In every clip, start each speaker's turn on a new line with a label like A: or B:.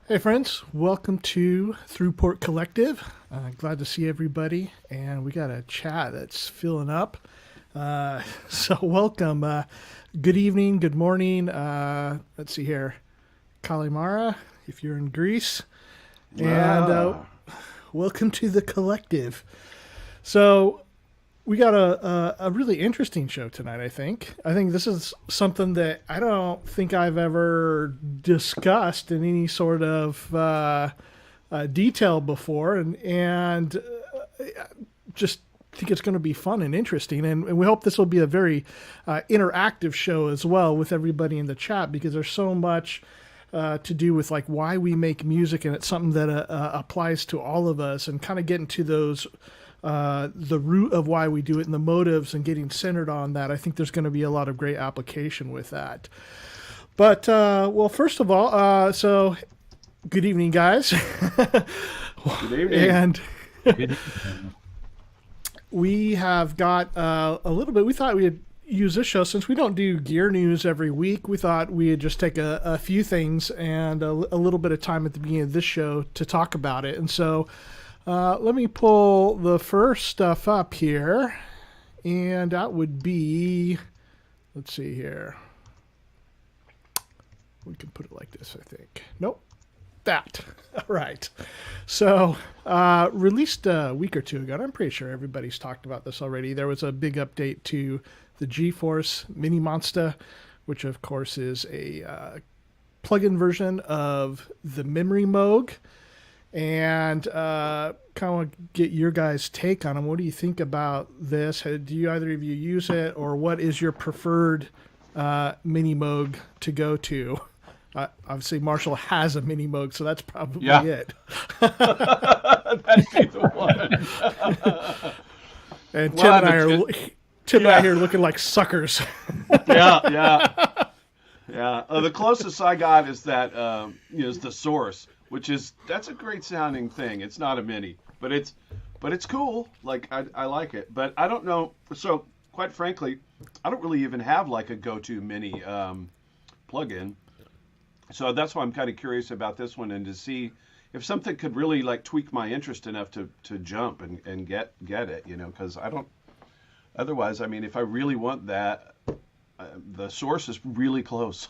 A: Hey friends, welcome to Thru Port Collective. Glad to see everybody, and we got a chat that's filling up. So welcome. Good evening, good morning. Let's see here, Kalimara, if you're in Greece, and
B: Ah,
A: welcome to the collective. So we got a really interesting show tonight. I think this is something that I don't think I've ever discussed in any sort of detail before, and just think it's going to be fun and interesting. And we hope this will be a very interactive show as well with everybody in the chat, because there's so much to do with like why we make music, and it's something that applies to all of us, and kind of get into those the root of why we do it and the motives and getting centered on that. I think there's going to be a lot of great application with that. But well, first of all, so good evening, guys.
B: good evening.
A: And
C: Good.
A: we have got a little bit. We thought we'd use this show, since we don't do gear news every week. We thought we'd just take a few things and a little bit of time at the beginning of this show to talk about it. And so let me pull the first stuff up here, and that would be, let's see here. We can put it like this, I think. Nope. That. All right. So, released a week or two ago, and I'm pretty sure everybody's talked about this already. There was a big update to the GeForce Mini Monster, which of course is a plug-in version of the Memory Moog. And kind of get your guys' take on them. What do you think about this? Do you either of you use it, or what is your preferred Mini Moog to go to? Obviously, Marshall has a Mini Moog, so that's probably
B: Yeah,
A: it.
B: that'd be the one.
A: And
B: Well,
A: Tim and I
B: yeah,
A: here looking like suckers.
B: yeah. The closest I got is that is the Source, which that's a great sounding thing. It's not a mini, but it's cool. Like I like it, but I don't know. So quite frankly, I don't really even have like a go-to mini plug-in. So that's why I'm kind of curious about this one, and to see if something could really like tweak my interest enough to jump and get it, because I don't. Otherwise, I mean, if I really want that, the Source is really close.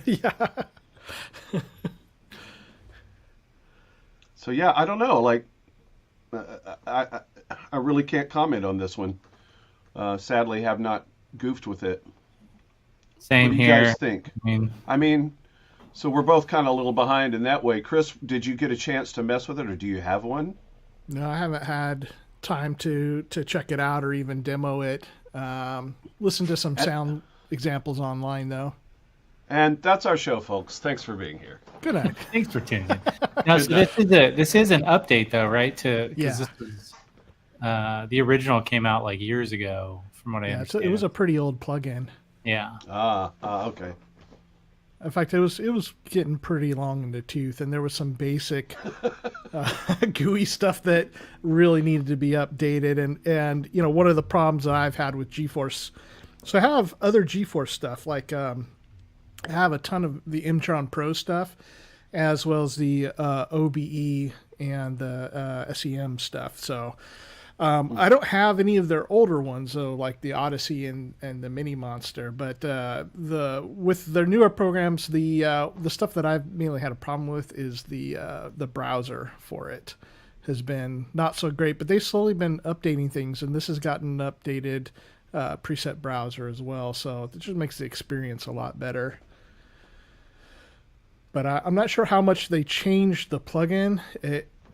A: Yeah.
B: So yeah, I don't know. Like, I really can't comment on this one. Sadly, have not goofed with it. What
C: Same
B: do you
C: here.
B: guys think?
C: I mean,
B: I mean, so we're both kind of a little behind in that way. Chris, did you get a chance to mess with it, or do you have one?
A: No, I haven't had time to check it out or even demo it. Listen to some
B: And,
A: sound examples online, though.
B: and that's our show, folks. Thanks for being here.
A: Good night.
C: thanks for tuning in. Now,
B: Good
C: so
B: night.
C: this is an update though, right? Because
A: Yeah.
C: this was the original came out like years ago, from what I
A: Yeah, it was
C: understand.
A: a pretty old plug-in.
C: Yeah.
B: Okay.
A: In fact, it was getting pretty long in the tooth, and there was some basic GUI stuff that really needed to be updated. And one of the problems that I've had with GeForce, so I have other GeForce stuff, like I have a ton of the Imtron Pro stuff, as well as the OBE and the SEM stuff. So I don't have any of their older ones, though, like the Odyssey and the Mini Monster. But with their newer programs, the stuff that I've mainly had a problem with is the browser for it has been not so great. But they've slowly been updating things, and this has gotten an updated preset browser as well. So it just makes the experience a lot better. But I'm not sure how much they changed the plugin.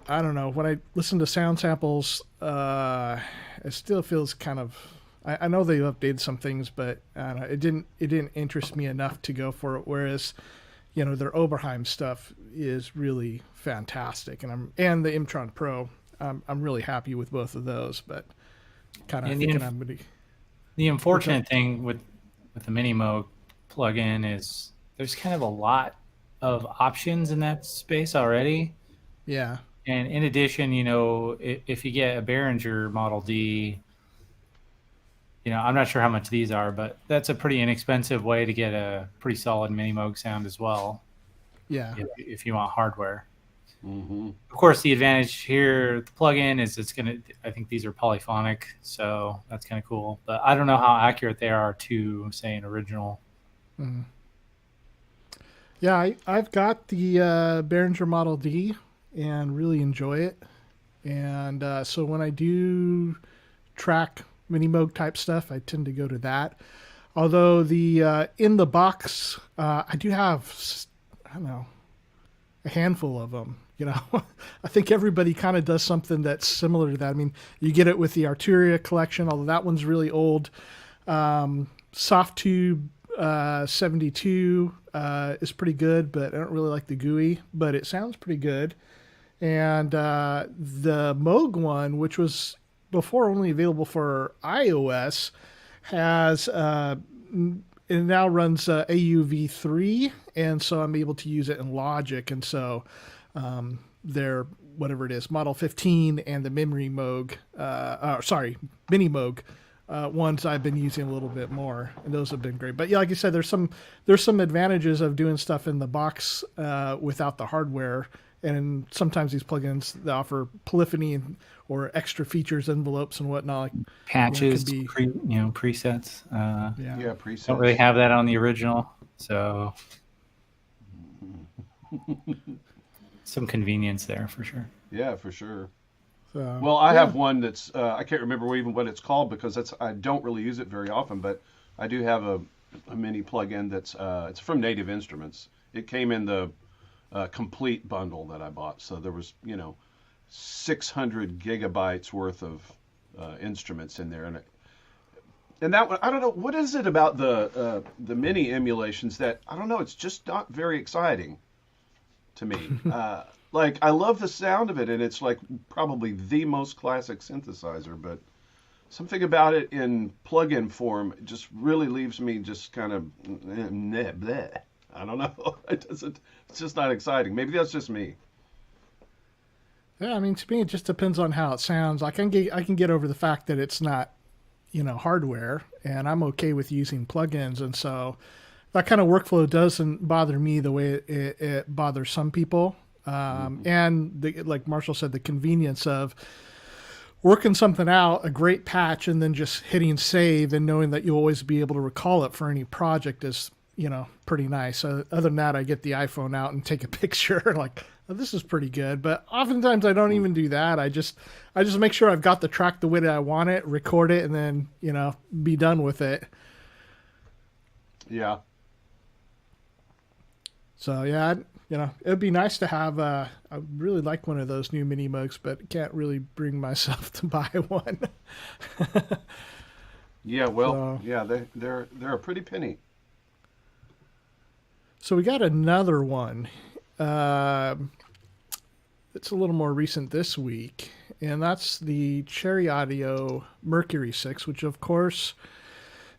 A: I don't know. When I listen to sound samples, it still feels kind of. I know they updated some things, but I don't know, it didn't interest me enough to go for it. Whereas, their Oberheim stuff is really fantastic, and the Imtron Pro. I'm really happy with both of those, but kind of
C: And
A: thinking I'm gonna.
C: the
A: What's up?
C: unfortunate thing with the Minimo plugin is there's kind of a lot of options in that space already.
A: Yeah.
C: And in addition, if you get a Behringer Model D, I'm not sure how much these are, but that's a pretty inexpensive way to get a pretty solid Mini Moog sound as well.
A: Yeah.
C: if you want hardware.
B: Mm-hmm.
C: Of course, the advantage here, the plugin is I think these are polyphonic, so that's kind of cool. But I don't know how accurate they are to, say, an original.
A: Mm. Yeah, I've got the Behringer Model D and really enjoy it. And so when I do track mini Moog type stuff, I tend to go to that. Although the in the box, I do have, I don't know, a handful of them. You know, I think everybody kind of does something that's similar to that. I mean, you get it with the Arturia collection, although that one's really old. Soft Tube 72 is pretty good, but I don't really like the GUI, but it sounds pretty good. And the Moog one, which was before only available for iOS, has it now runs AUV3, and so I'm able to use it in Logic. And so their whatever it is, Model 15 and the Memory Moog, Mini Moog ones I've been using a little bit more, and those have been great. But yeah, like you said, there's some advantages of doing stuff in the box without the hardware. And sometimes these plugins, they offer polyphony or extra features, envelopes and whatnot.
C: Patches,
A: be,
C: presets.
B: Yeah, presets.
C: Don't really have that on the original, so some convenience there for sure.
B: Yeah, for sure.
A: So,
B: Well, I have one that's I can't remember even what it's called because I don't really use it very often, but I do have a mini plugin that's it's from Native Instruments. It came in the complete bundle that I bought, so there was 600 gigabytes worth of instruments in there, and that one, I don't know what is it about the mini emulations that I don't know, it's just not very exciting to me. Like, I love the sound of it, and it's like probably the most classic synthesizer, but something about it in plug-in form just really leaves me just kind of bleh. I don't know. It's just not exciting. Maybe that's just me.
A: Yeah, I mean, to me, it just depends on how it sounds. I can get over the fact that it's not, hardware, and I'm okay with using plugins, and so that kind of workflow doesn't bother me the way it bothers some people. And like Marshall said, the convenience of working something out, a great patch, and then just hitting save and knowing that you'll always be able to recall it for any project is, pretty nice. Other than that, I get the iPhone out and take a picture like, oh, this is pretty good. But oftentimes I don't even do that. I just make sure I've got the track the way that I want it, record it, and then, be done with it.
B: Yeah.
A: So yeah, it'd be nice to have. I really like one of those new mini Moogs, but can't really bring myself to buy one.
B: Yeah, well, yeah, they're a pretty penny.
A: So we got another one. It's a little more recent this week, and that's the Cherry Audio Mercury 6, which of course,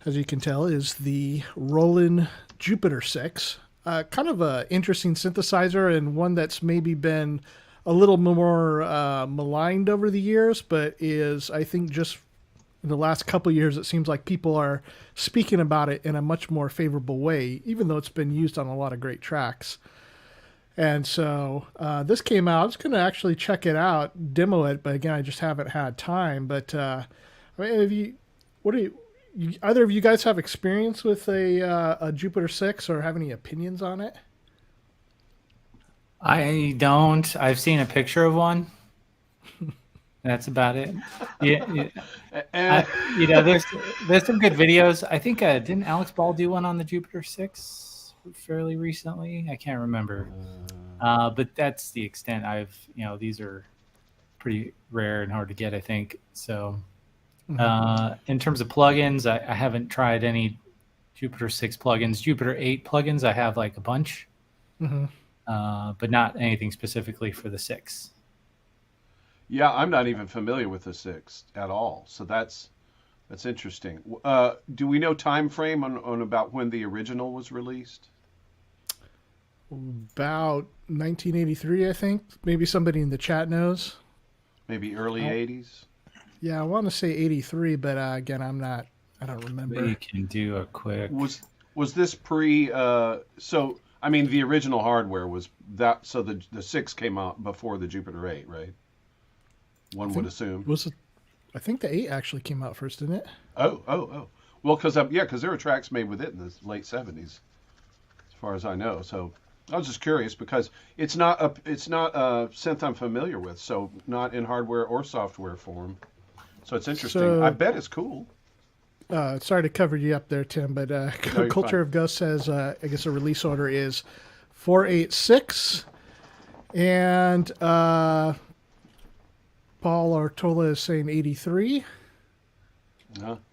A: as you can tell, is the Roland Jupiter 6. Kind of a interesting synthesizer, and one that's maybe been a little more maligned over the years, but is, I think, just in the last couple of years, it seems like people are speaking about it in a much more favorable way, even though it's been used on a lot of great tracks. And so this came out. I was going to actually check it out, demo it, but again, I just haven't had time. But I mean, either of you guys have experience with a Jupiter 6 or have any opinions on it?
C: I don't. I've seen a picture of one. That's about it. Yeah, there's some good videos. I think didn't Alex Ball do one on the Jupiter 6 fairly recently? I can't remember. But that's the extent these are pretty rare and hard to get, I think. So in terms of plugins, I haven't tried any Jupiter 6 plugins. Jupiter 8 plugins, I have like a bunch, but not anything specifically for the 6.
B: Yeah, I'm not even familiar with the 6 at all, so that's interesting. Do we know time frame on about when the original was released?
A: About 1983, I think. Maybe somebody in the chat knows.
B: Maybe early 80s?
A: Yeah, I want to say 83, but again, I don't remember.
C: We can do a quick...
B: Was this pre... so I mean, the original hardware was that, so the 6 came out before the Jupiter 8, right? One would assume.
A: I think the 8 actually came out first, didn't it?
B: Oh. Well, because there were tracks made with it in the late 70s, as far as I know. So I was just curious because it's not a synth I'm familiar with, so not in hardware or software form. So it's interesting.
A: So,
B: I bet it's cool.
A: sorry to cover you up there, Tim, but
B: you're
A: Culture
B: fine.
A: of Ghosts says I guess a release order is 486, and Paul Artola is saying 83.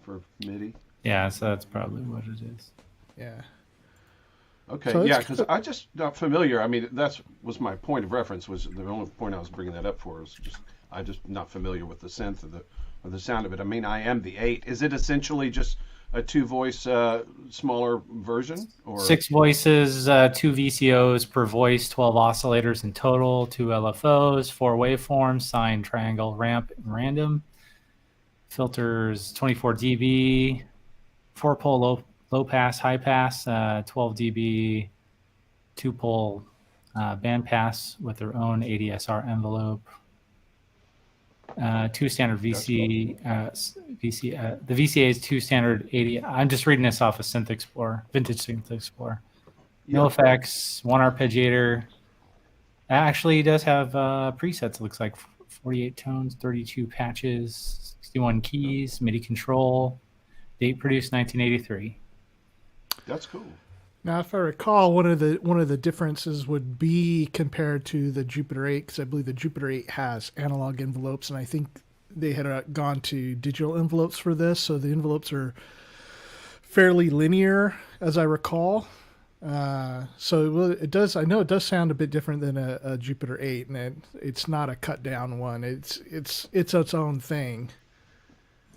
B: For MIDI.
C: Yeah, so that's probably what it is.
A: Yeah.
B: Okay,
A: So
B: yeah,
A: it's-
B: because I just not familiar. I mean, was my point of reference. Was the only point I was bringing that up for was just I just not familiar with the synth or the sound of it. I mean, I am the 8. Is it essentially just a 2-voice smaller version, or
C: 6 voices, 2 VCOs per voice, 12 oscillators in total, 2 LFOs, 4 waveforms, sine, triangle, ramp, and random. Filters 24 dB, 4-pole low pass, high pass, 12 dB, 2-pole band pass with their own ADSR envelope. 2 standard VC, the VCA is 2 standard 80. I'm just reading this off of Synth Explorer, Vintage Synth Explorer. No effects, 1 arpeggiator. Actually, it does have presets. It looks like 48 tones, 32 patches, 61 keys, MIDI control. Date produced 1983.
B: That's cool.
A: Now, if I recall, one of the differences would be compared to the Jupiter 8, because I believe the Jupiter 8 has analog envelopes, and I think they had gone to digital envelopes for this, so the envelopes are fairly linear, as I recall. So it does. I know it does sound a bit different than a Jupiter 8, and it's not a cut down one. It's its own thing.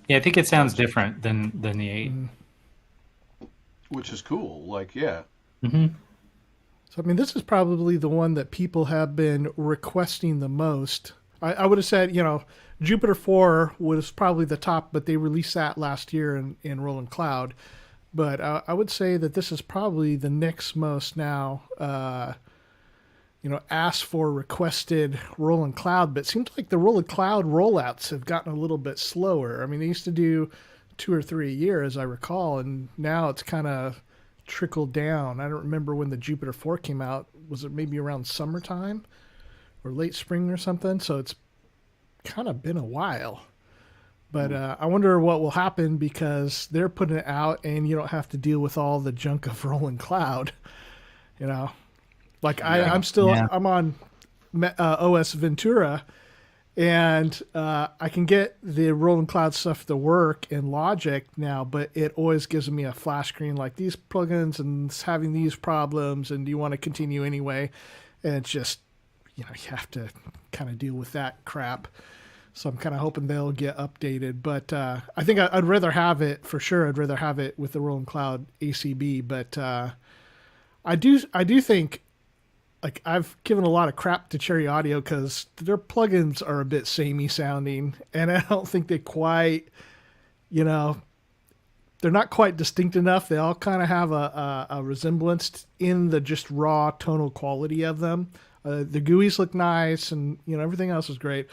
C: Yeah, I think it sounds different than the 8.
B: Which is cool. Like, yeah.
C: Mm-hmm.
A: So, I mean, this is probably the one that people have been requesting the most. I would have said, Jupiter 4 was probably the top, but they released that last year in Rolling Cloud. But I would say that this is probably the next most now, asked for, requested Rolling Cloud. But it seems like the Rolling Cloud rollouts have gotten a little bit slower. I mean, they used to do 2 or 3 a year, as I recall, and now it's kind of trickled down. I don't remember when the Jupiter 4 came out. Was it maybe around summertime or late spring or something? So it's kind of been a while. But I wonder what will happen, because they're putting it out and you don't have to deal with all the junk of Rolling Cloud. Like I'm on OS Ventura, and I can get the Rolling Cloud stuff to work in Logic now, but it always gives me a flash screen like these plugins and it's having these problems, and do you want to continue anyway? And it's just, you have to kind of deal with that crap. So I'm kind of hoping they'll get updated. But I think I'd rather have it, for sure. I'd rather have it with the Rolling Cloud ACB. But I do think, like, I've given a lot of crap to Cherry Audio because their plugins are a bit samey sounding, and I don't think they quite, they're not quite distinct enough. They all kind of have a resemblance in the just raw tonal quality of them. The GUIs look nice, and everything else is great.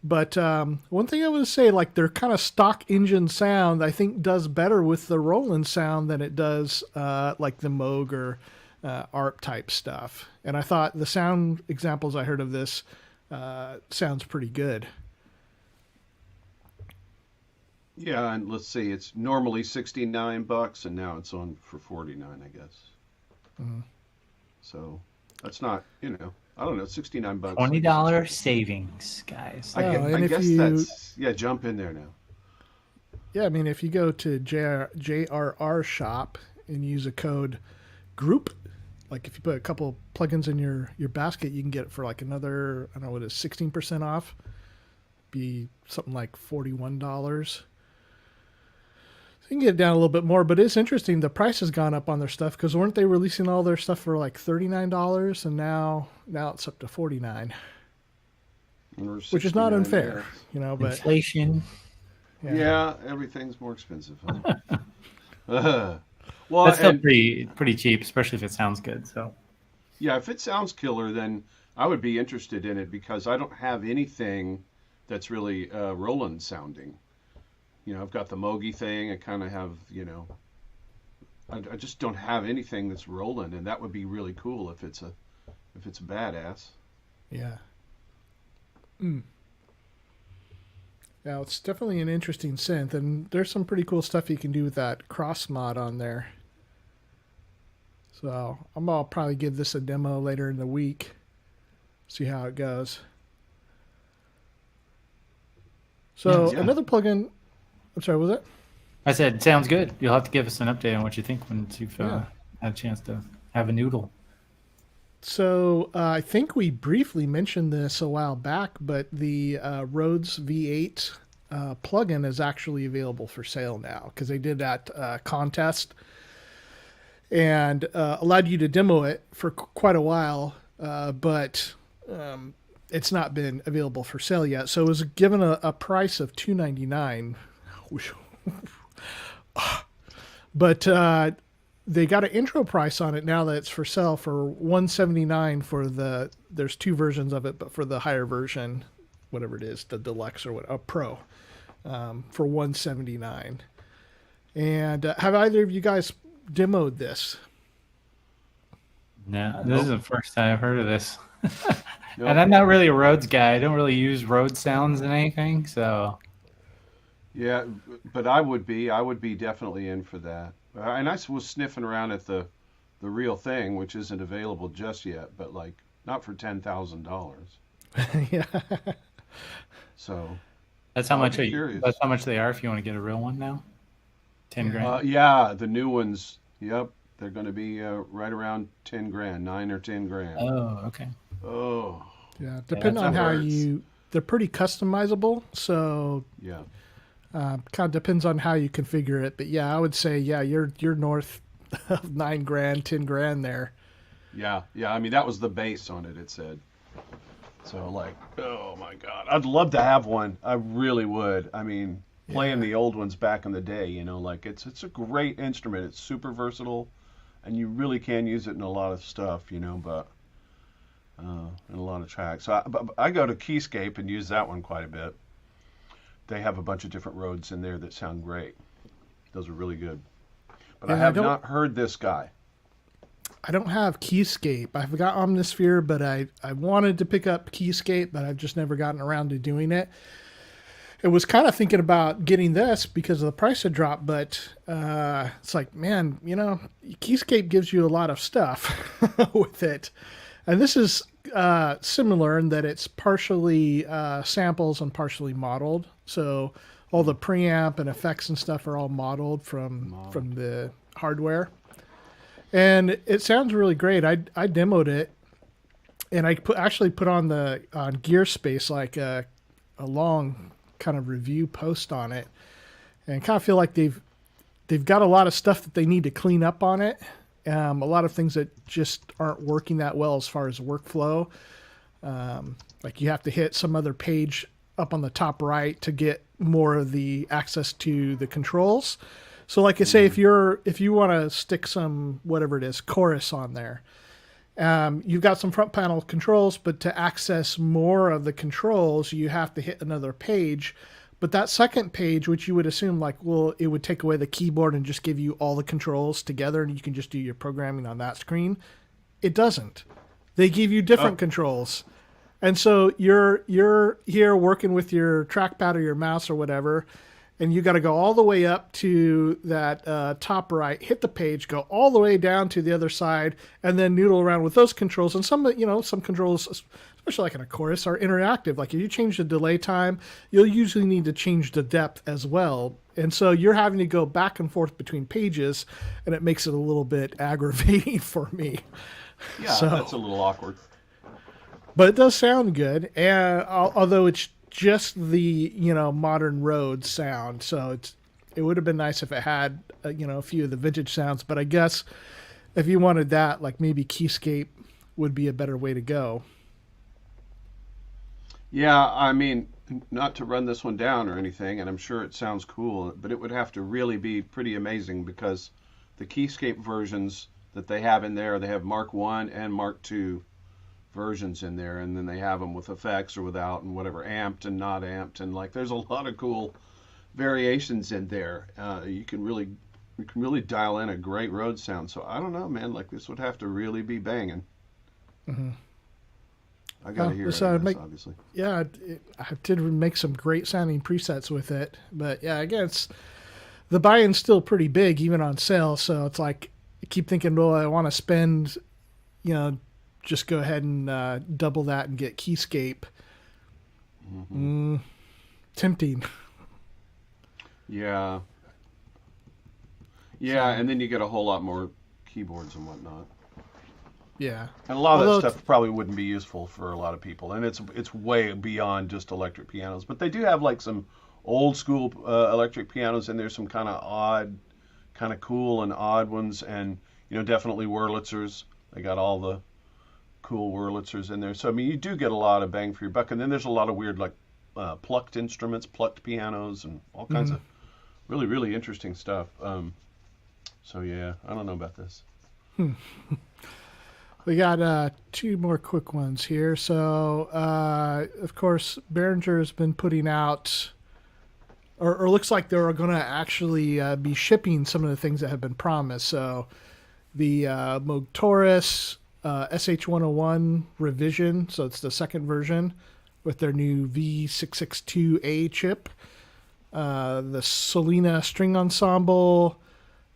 A: But one thing I would say, like, their kind of stock engine sound, I think does better with the Roland sound than it does like the Moog or ARP type stuff. And I thought the sound examples I heard of this sounds pretty good.
B: Yeah, and let's see, it's normally $69, and now it's on for $49, I guess.
A: Mm-hmm.
B: So that's not, I don't know, $69.
C: $20 savings, guys.
B: I guess that's jump in there now.
A: Yeah, I mean, if you go to JRR shop and use a code group, like if you put a couple plugins in your basket, you can get it for like another, I don't know what it is, 16% off. Be something like $41. So you can get it down a little bit more, but it's interesting. The price has gone up on their stuff, because weren't they releasing all their stuff for like $39, and now it's up to $49, which is not unfair, but
C: inflation.
B: Yeah, everything's more expensive. Huh? Well,
C: that's still pretty cheap, especially if it sounds good. So
B: Yeah, if it sounds killer, then I would be interested in it because I don't have anything that's really Roland sounding. I've got the Mogi thing. I kind of have, I just don't have anything that's Roland, and that would be really cool if it's a badass.
A: Yeah. Mm. Now it's definitely an interesting synth, and there's some pretty cool stuff you can do with that cross mod on there. So I'll probably give this a demo later in the week, see how it goes. So
B: Yeah.
A: another plugin. I'm sorry, was it?
C: I said, sounds good. You'll have to give us an update on what you think once you've
A: Yeah.
C: had a chance to have a noodle.
A: So I think we briefly mentioned this a while back, but the Rhodes V8 plugin is actually available for sale now because they did that contest and allowed you to demo it for quite a while, but it's not been available for sale yet. So it was given a price of $299, but they got an intro price on it now that it's for sale for $179 for there's two versions of it, but for the higher version, whatever it is, the deluxe or what, a pro, for $179. And have either of you guys demoed this?
C: No, this is the first time I've heard of this.
B: Nope.
C: And I'm not really a Rhodes guy. I don't really use Rhodes sounds in anything, so
B: Yeah, but I would be definitely in for that. And I was sniffing around at the real thing, which isn't available just yet, but like not for $10,000.
A: Yeah.
B: So
C: that's how
B: I'll
C: much
B: be curious.
C: that's how much they are if you want to get a real one now. 10 grand.
B: Yeah, the new ones. Yep, they're going to be right around 10 grand, 9 or 10 grand.
C: Oh, okay.
B: Oh,
A: Yeah. Depending on
B: that
A: how
B: hurts.
A: they're pretty customizable. So
B: yeah.
A: kind of depends on how you configure it. But yeah, I would say, yeah, you're north of 9 grand, 10 grand there.
B: Yeah, yeah. I mean, that was the base on it. It said. So like, oh my God, I'd love to have one. I really would. I mean, playing the old ones back in the day, like it's a great instrument. It's super versatile, and you really can use it in a lot of stuff, but in a lot of tracks. So I go to Keyscape and use that one quite a bit. They have a bunch of different Rhodes in there that sound great. Those are really good. But I
A: Yeah,
B: have not heard this guy.
A: I don't have Keyscape. I've got Omnisphere, but I wanted to pick up Keyscape, but I've just never gotten around to doing it. I was kind of thinking about getting this because of the price had dropped, but it's like, man, Keyscape gives you a lot of stuff with it. And this is similar in that it's partially samples and partially modeled. So all the preamp and effects and stuff are all modeled from the hardware. And it sounds really great. I demoed it, and I actually put on GearSpace like a long kind of review post on it, and kind of feel like they've got a lot of stuff that they need to clean up on it. A lot of things that just aren't working that well as far as workflow. Like you have to hit some other page up on the top right to get more of the access to the controls. So like I say, if you want to stick some, whatever it is, chorus on there, you've got some front panel controls, but to access more of the controls, you have to hit another page. But that second page, which you would assume it would take away the keyboard and just give you all the controls together and you can just do your programming on that screen. It doesn't. They give you different controls. And so you're here working with your trackpad or your mouse or whatever, and you got to go all the way up to that top right, hit the page, go all the way down to the other side, and then noodle around with those controls. And some controls, especially like in a chorus, are interactive. Like if you change the delay time, you'll usually need to change the depth as well. And so you're having to go back and forth between pages, and it makes it a little bit aggravating for me.
B: Yeah, that's a little awkward.
A: But it does sound good, and although it's just the modern Rhodes sound, so it would have been nice if it had a few of the vintage sounds. But I guess if you wanted that, like maybe Keyscape would be a better way to go.
B: Yeah, I mean, not to run this one down or anything, and I'm sure it sounds cool, but it would have to really be pretty amazing because the Keyscape versions that they have in there. They have Mark 1 and Mark 2 versions in there, and then they have them with effects or without and whatever, amped and not amped, and like there's a lot of cool variations in there. You can really dial in a great road sound. So I don't know, man, like this would have to really be banging.
A: Mm-hmm.
B: I gotta hear it, obviously.
A: Yeah, I did make some great sounding presets with it, but yeah, again, the buy-in's still pretty big even on sale. So it's like I keep thinking, well, I want to spend, just go ahead and double that and get Keyscape. Tempting.
B: Yeah. Yeah, and then you get a whole lot more keyboards and whatnot.
A: Yeah.
B: And a lot of that stuff probably wouldn't be useful for a lot of people, and it's way beyond just electric pianos. But they do have like some old school electric pianos, and there's some kind of odd, kind of cool and odd ones, and definitely Wurlitzers. They got all the cool Wurlitzers in there. So I mean, you do get a lot of bang for your buck, and then there's a lot of weird like plucked instruments, plucked pianos, and all kinds of really, really interesting stuff. So yeah, I don't know about this.
A: We got 2 more quick ones here. So, of course, Behringer has been putting out, or looks like they're going to actually be shipping some of the things that have been promised. So, the Moog Taurus SH101 revision, so it's the second version with their new V662A chip. The Solina String Ensemble,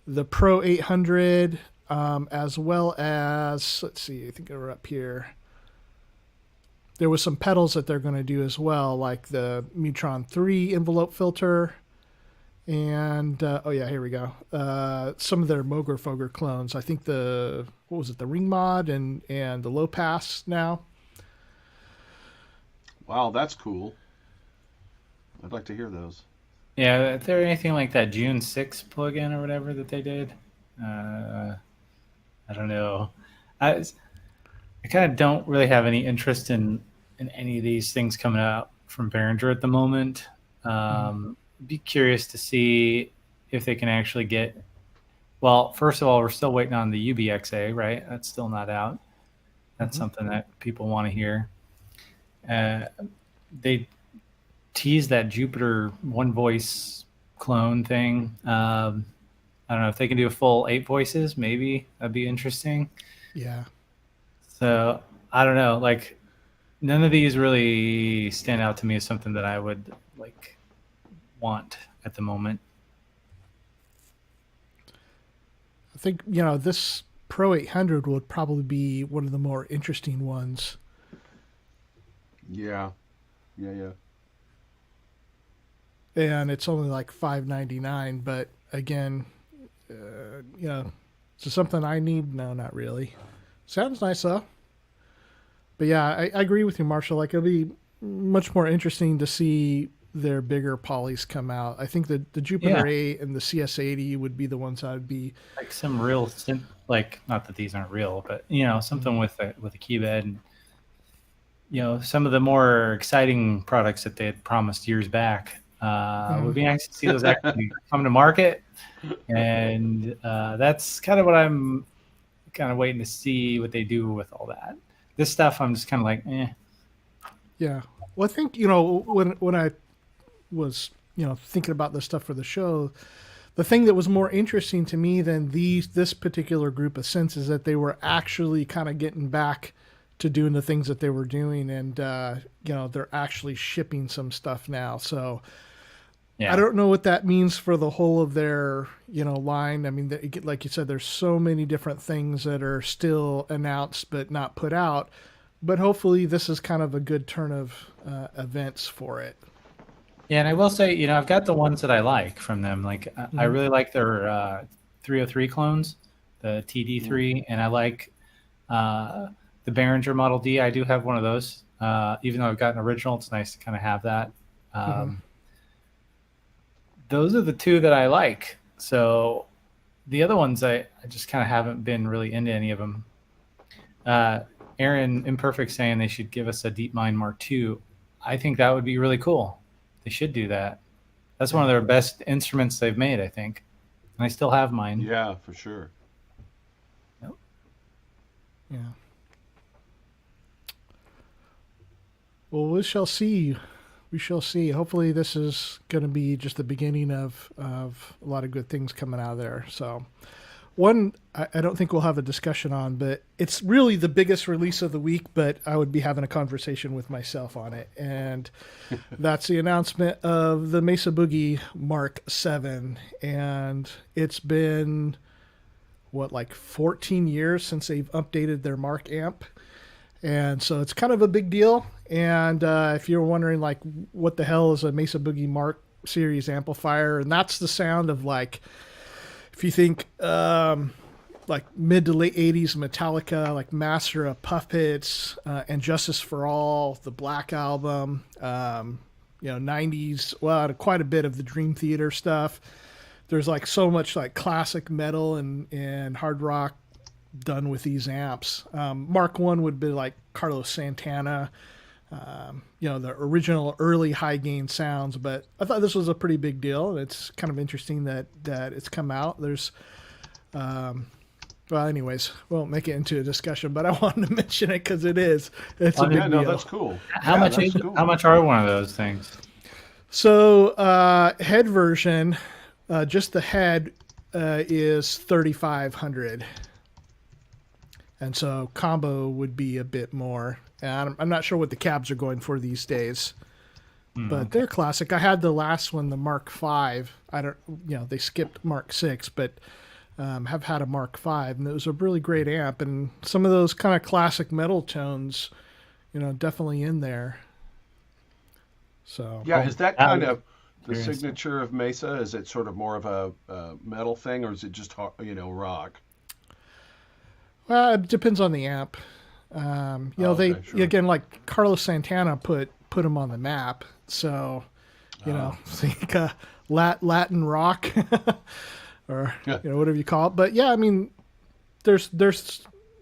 A: the Pro 800, as well as, let's see, I think we're up here. There was some pedals that they're going to do as well, like the Mutron 3 envelope filter. And, here we go. Some of their Moger Foger clones. I think the Ring Mod and the Low Pass now.
B: Wow, that's cool. I'd like to hear those.
C: Yeah, if there anything like that June 6 plugin or whatever that they did, I don't know. I kind of don't really have any interest in any of these things coming out from Behringer at the moment. Be curious to see if they can actually get. Well, first of all, we're still waiting on the UBXA, right? That's still not out. That's something that people want to hear. They teased that Jupiter one voice clone thing. I don't know if they can do a full 8 voices. Maybe that'd be interesting.
A: Yeah.
C: So I don't know. Like, none of these really stand out to me as something that I would like want at the moment.
A: I think this Pro 800 would probably be one of the more interesting ones.
B: Yeah.
A: And it's only like $599, but again, is it something I need? No, not really. Sounds nice though. But yeah, I agree with you, Marshall. Like, it'll be much more interesting to see their bigger polys come out. I think the Jupiter 8 and the CS80 would be the ones I would be
C: like some real like, not that these aren't real, but something with a key bed and some of the more exciting products that they had promised years back. It would be nice to see those actually come to market, and that's kind of what I'm kind of waiting to see what they do with all that. This stuff, I'm just kind of like, eh.
A: Yeah. Well, I think when I was thinking about this stuff for the show, the thing that was more interesting to me than this particular group of synths is that they were actually kind of getting back to doing the things that they were doing, and they're actually shipping some stuff now. So I don't know what that means for the whole of their line. I mean, like you said, there's so many different things that are still announced but not put out. But hopefully this is kind of a good turn of events for it.
C: Yeah, and I will say, I've got the ones that I like from them. Like, I really like their 303 clones, the TD3, and I like the Behringer Model D. I do have one of those. Even though I've got an original, it's nice to kind of have that. Those are the 2 that I like. So the other ones, I just kind of haven't been really into any of them. Aaron Imperfect saying they should give us a DeepMind Mark II. I think that would be really cool. They should do that. That's one of their best instruments they've made, I think. And I still have mine.
B: Yeah, for sure.
C: Yep.
A: Yeah. Well, we shall see. We shall see. Hopefully, this is going to be just the beginning of a lot of good things coming out of there. So, one I don't think we'll have a discussion on, but it's really the biggest release of the week. But I would be having a conversation with myself on it, and that's the announcement of the Mesa Boogie Mark 7, and it's been like 14 years since they've updated their Mark amp. And so it's kind of a big deal. And if you're wondering, like, what the hell is a Mesa Boogie Mark series amplifier? And that's the sound of, like, if you think like mid to late 80s Metallica, like Master of Puppets, and Justice for All, the Black Album, 90s, well, quite a bit of the Dream Theater stuff. There's, like, so much, like, classic metal and hard rock done with these amps. Mark 1 would be like Carlos Santana, the original early high gain sounds, but I thought this was a pretty big deal. It's kind of interesting that it's come out. There's anyways, we won't make it into a discussion, but I wanted to mention it because it's a big deal.
B: That's cool.
C: How much are one of those things?
A: So head version, just the head is 3,500. And so combo would be a bit more. And I'm not sure what the cabs are going for these days, but they're classic. I had the last one, the Mark V. They skipped Mark 6, but have had a Mark V, and it was a really great amp. And some of those kind of classic metal tones, definitely in there. So
B: yeah, is that kind of the signature of Mesa? Is it sort of more of a metal thing, or is it just rock?
A: Well, it depends on the amp. Sure. Again, like Carlos Santana put him on the map. So, think Latin rock or whatever you call it. But yeah, I mean, there's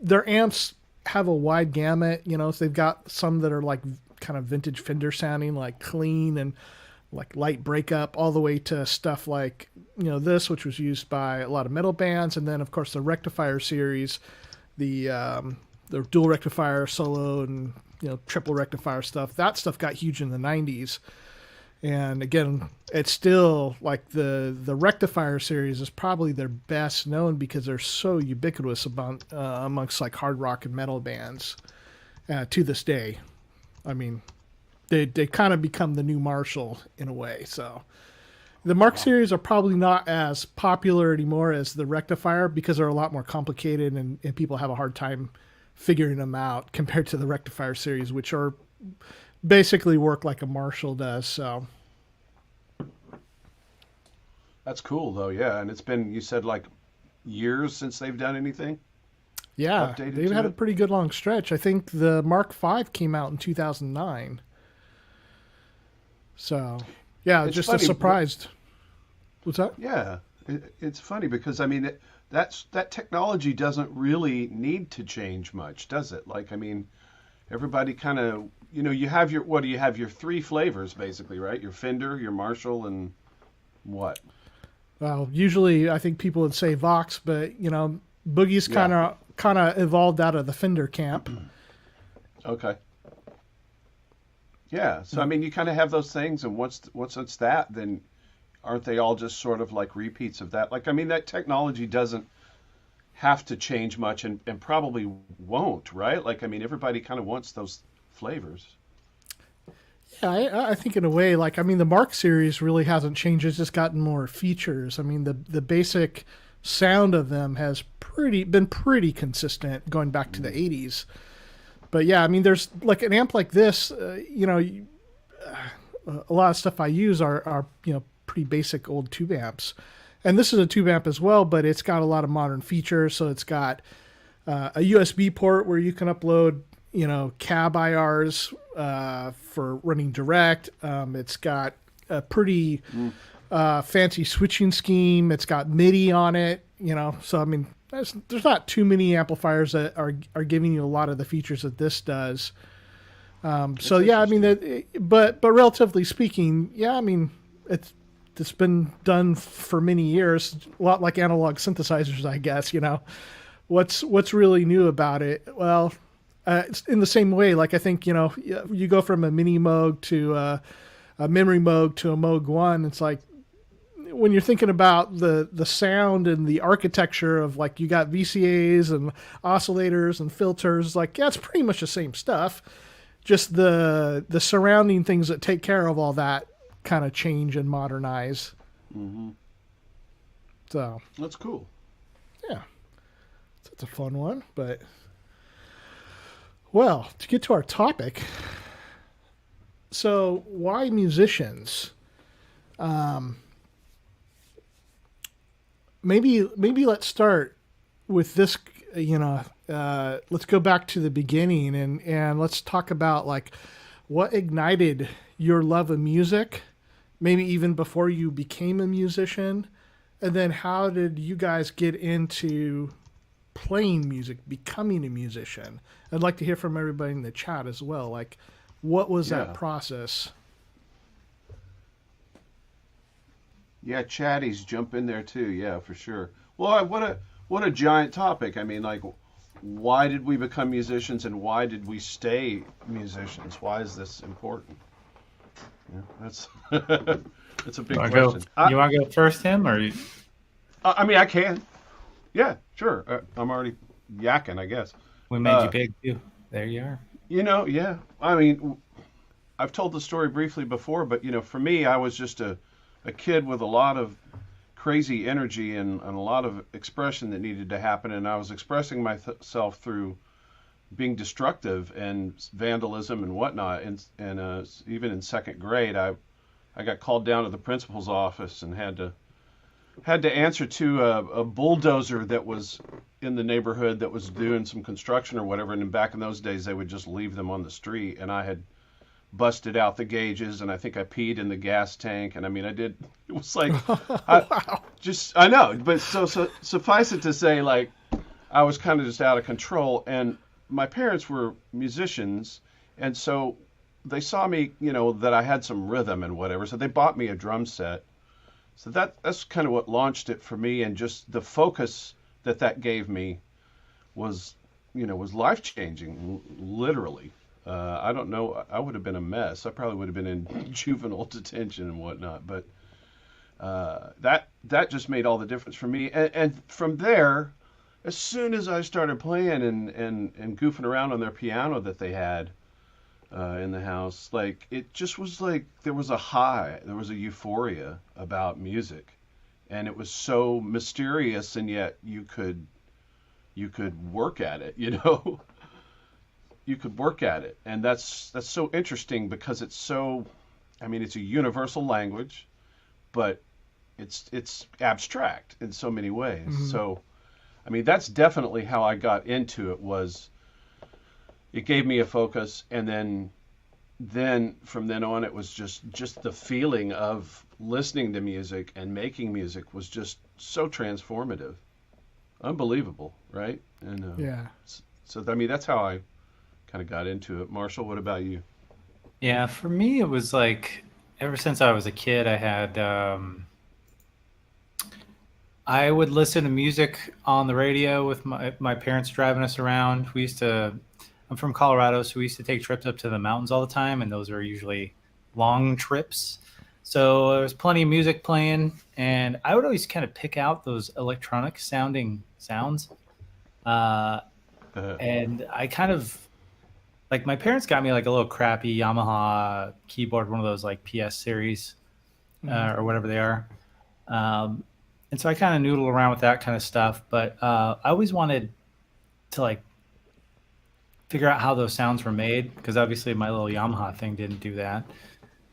A: their amps have a wide gamut. So they've got some that are like kind of vintage Fender sounding, like clean and like light breakup, all the way to stuff like this, which was used by a lot of metal bands, and then of course the Rectifier series. The dual rectifier solo and triple rectifier stuff. That stuff got huge in the 90s, and again, it's still like the Rectifier series is probably their best known because they're so ubiquitous amongst like hard rock and metal bands to this day. I mean, they kind of become the new Marshall in a way. So the Mark series are probably not as popular anymore as the Rectifier because they're a lot more complicated and people have a hard time figuring them out compared to the Rectifier series, which are basically work like a Marshall does. So
B: that's cool though. Yeah. And it's been, you said, like years since they've done anything.
A: Yeah. They've had a pretty good long stretch. I think the Mark V came out in 2009. So yeah, it's just funny. A surprise. What's that?
B: Yeah, it's funny because I mean that technology doesn't really need to change much, does it? Like, I mean, everybody kind of you have your three flavors basically, right? Your Fender, your Marshall, and what?
A: Well, usually I think people would say Vox, but Boogie's kind of evolved out of the Fender camp.
B: Okay. Yeah, so I mean, you kind of have those things, and once it's that, then aren't they all just sort of like repeats of that? Like, I mean, that technology doesn't have to change much, and probably won't, right? Like, I mean, everybody kind of wants those flavors.
A: Yeah, I think in a way, like, I mean, the Mark series really hasn't changed. It's just gotten more features. I mean, the basic sound of them has been pretty consistent going back to the 80s. But yeah, I mean, there's like an amp like this, a lot of stuff I use are pretty basic old tube amps. And this is a tube amp as well, but it's got a lot of modern features. So it's got a USB port where you can upload, cab IRs for running direct. It's got a pretty fancy switching scheme. It's got MIDI on it, So I mean, there's not too many amplifiers that are giving you a lot of the features that this does. So yeah, I mean, but relatively speaking, yeah, I mean, it's been done for many years, a lot like analog synthesizers, I guess, what's really new about it? Well, it's in the same way. Like I think you go from a mini Moog to a memory Moog to a Moog One. It's like when you're thinking about the sound and the architecture of like you got VCAs and oscillators and filters. Like yeah, it's pretty much the same stuff. Just the surrounding things that take care of all that kind of change and modernize.
B: Mm-hmm.
A: So
B: that's cool.
A: Yeah, it's a fun one. But well, to get to our topic, so why musicians? Maybe let's start with this. Let's go back to the beginning and let's talk about like what ignited your love of music, maybe even before you became a musician, and then how did you guys get into playing music, becoming a musician? I'd like to hear from everybody in the chat as well. Like, what was that process?
B: Yeah, chatties jump in there too. Yeah, for sure. Well, what a giant topic. I mean, like, why did we become musicians and why did we stay musicians? Why is this important? Yeah, that's that's a big question.
C: You want to go first, Tim, or?
B: I mean, I can. Yeah, sure. I'm already yakking, I guess.
C: We made you big too. There you are.
B: Yeah. I mean, I've told the story briefly before, but for me, I was just a kid with a lot of crazy energy and a lot of expression that needed to happen, and I was expressing myself through being destructive and vandalism and whatnot. And even in second grade, I got called down to the principal's office and had to answer to a bulldozer that was in the neighborhood that was doing some construction or whatever. And back in those days, they would just leave them on the street, and I had busted out the gauges, and I think I peed in the gas tank. And I mean, it was like,
A: Wow.
B: I know, but so suffice it to say, like, I was kind of just out of control. And my parents were musicians, and so they saw me, that I had some rhythm and whatever. So they bought me a drum set. So that's kind of what launched it for me, and just the focus that gave me was life changing, literally. I don't know. I would have been a mess. I probably would have been in juvenile detention and whatnot. But that just made all the difference for me. And from there, as soon as I started playing and goofing around on their piano that they had in the house, like, it just was like there was a high, there was a euphoria about music, and it was so mysterious, and yet you could work at it, you could work at it. And that's so interesting because it's so, I mean, it's a universal language, but it's abstract in so many ways. Mm-hmm. So, I mean, that's definitely how I got into it. Was it gave me a focus, and then from then on, it was just the feeling of listening to music and making music was just so transformative, unbelievable, right? And
A: yeah.
B: So I mean, that's how I kind of got into it. Marshall, what about you?
C: Yeah, for me, it was like ever since I was a kid, I had I would listen to music on the radio with my parents driving us around. I'm from Colorado, so we used to take trips up to the mountains all the time, and those were usually long trips. So there was plenty of music playing, and I would always kind of pick out those electronic sounding sounds. And I kind of, like, my parents got me like a little crappy Yamaha keyboard, one of those like PS series or whatever they are. And so I kind of noodle around with that kind of stuff, but I always wanted to like figure out how those sounds were made, because obviously my little Yamaha thing didn't do that.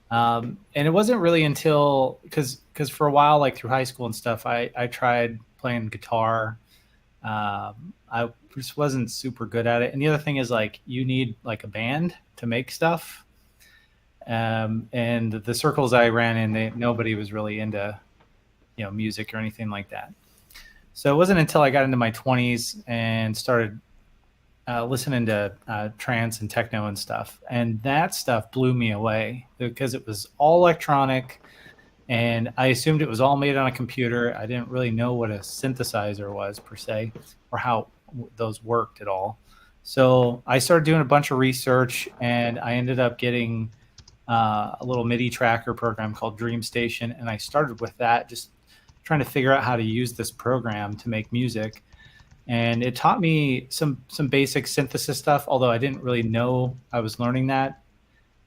C: And it wasn't really until, because for a while, like through high school and stuff, I tried playing guitar. I just wasn't super good at it. And the other thing is, like, you need like a band to make stuff. And the circles I ran in, nobody was really into, music or anything like that. So it wasn't until I got into my 20s and started listening to trance and techno and stuff. And that stuff blew me away because it was all electronic, and I assumed it was all made on a computer. I didn't really know what a synthesizer was per se, or those worked at all. So I started doing a bunch of research, and I ended up getting a little MIDI tracker program called DreamStation, and I started with that, just trying to figure out how to use this program to make music. And it taught me some basic synthesis stuff, although I didn't really know I was learning that.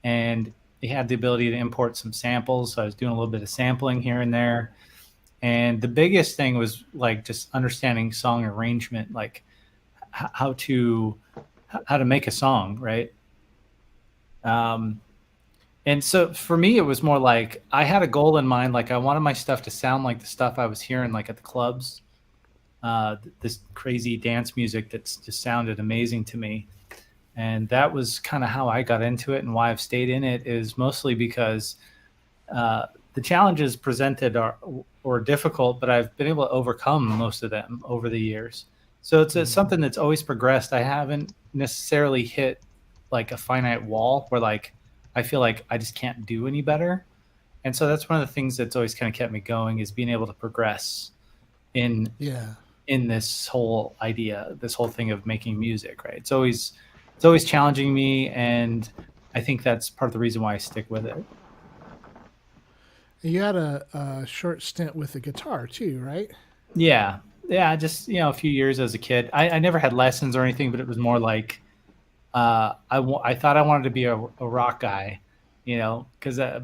C: And it had the ability to import some samples, so I was doing a little bit of sampling here and there. And the biggest thing was like just understanding song arrangement, like how to make a song, right? And so for me, it was more like I had a goal in mind. Like I wanted my stuff to sound like the stuff I was hearing, like at the clubs, this crazy dance music that just sounded amazing to me. And that was kind of how I got into it, and why I've stayed in it is mostly because the challenges presented are difficult, but I've been able to overcome most of them over the years. So it's something that's always progressed. I haven't necessarily hit like a finite wall where like I feel like I just can't do any better. And so that's one of the things that's always kind of kept me going, is being able to progress in this whole idea, this whole thing of making music, right? It's always challenging me, and I think that's part of the reason why I stick with it.
A: You had a short stint with the guitar too, right?
C: Yeah, just a few years as a kid. I never had lessons or anything, but it was more like I thought I wanted to be a rock guy, because I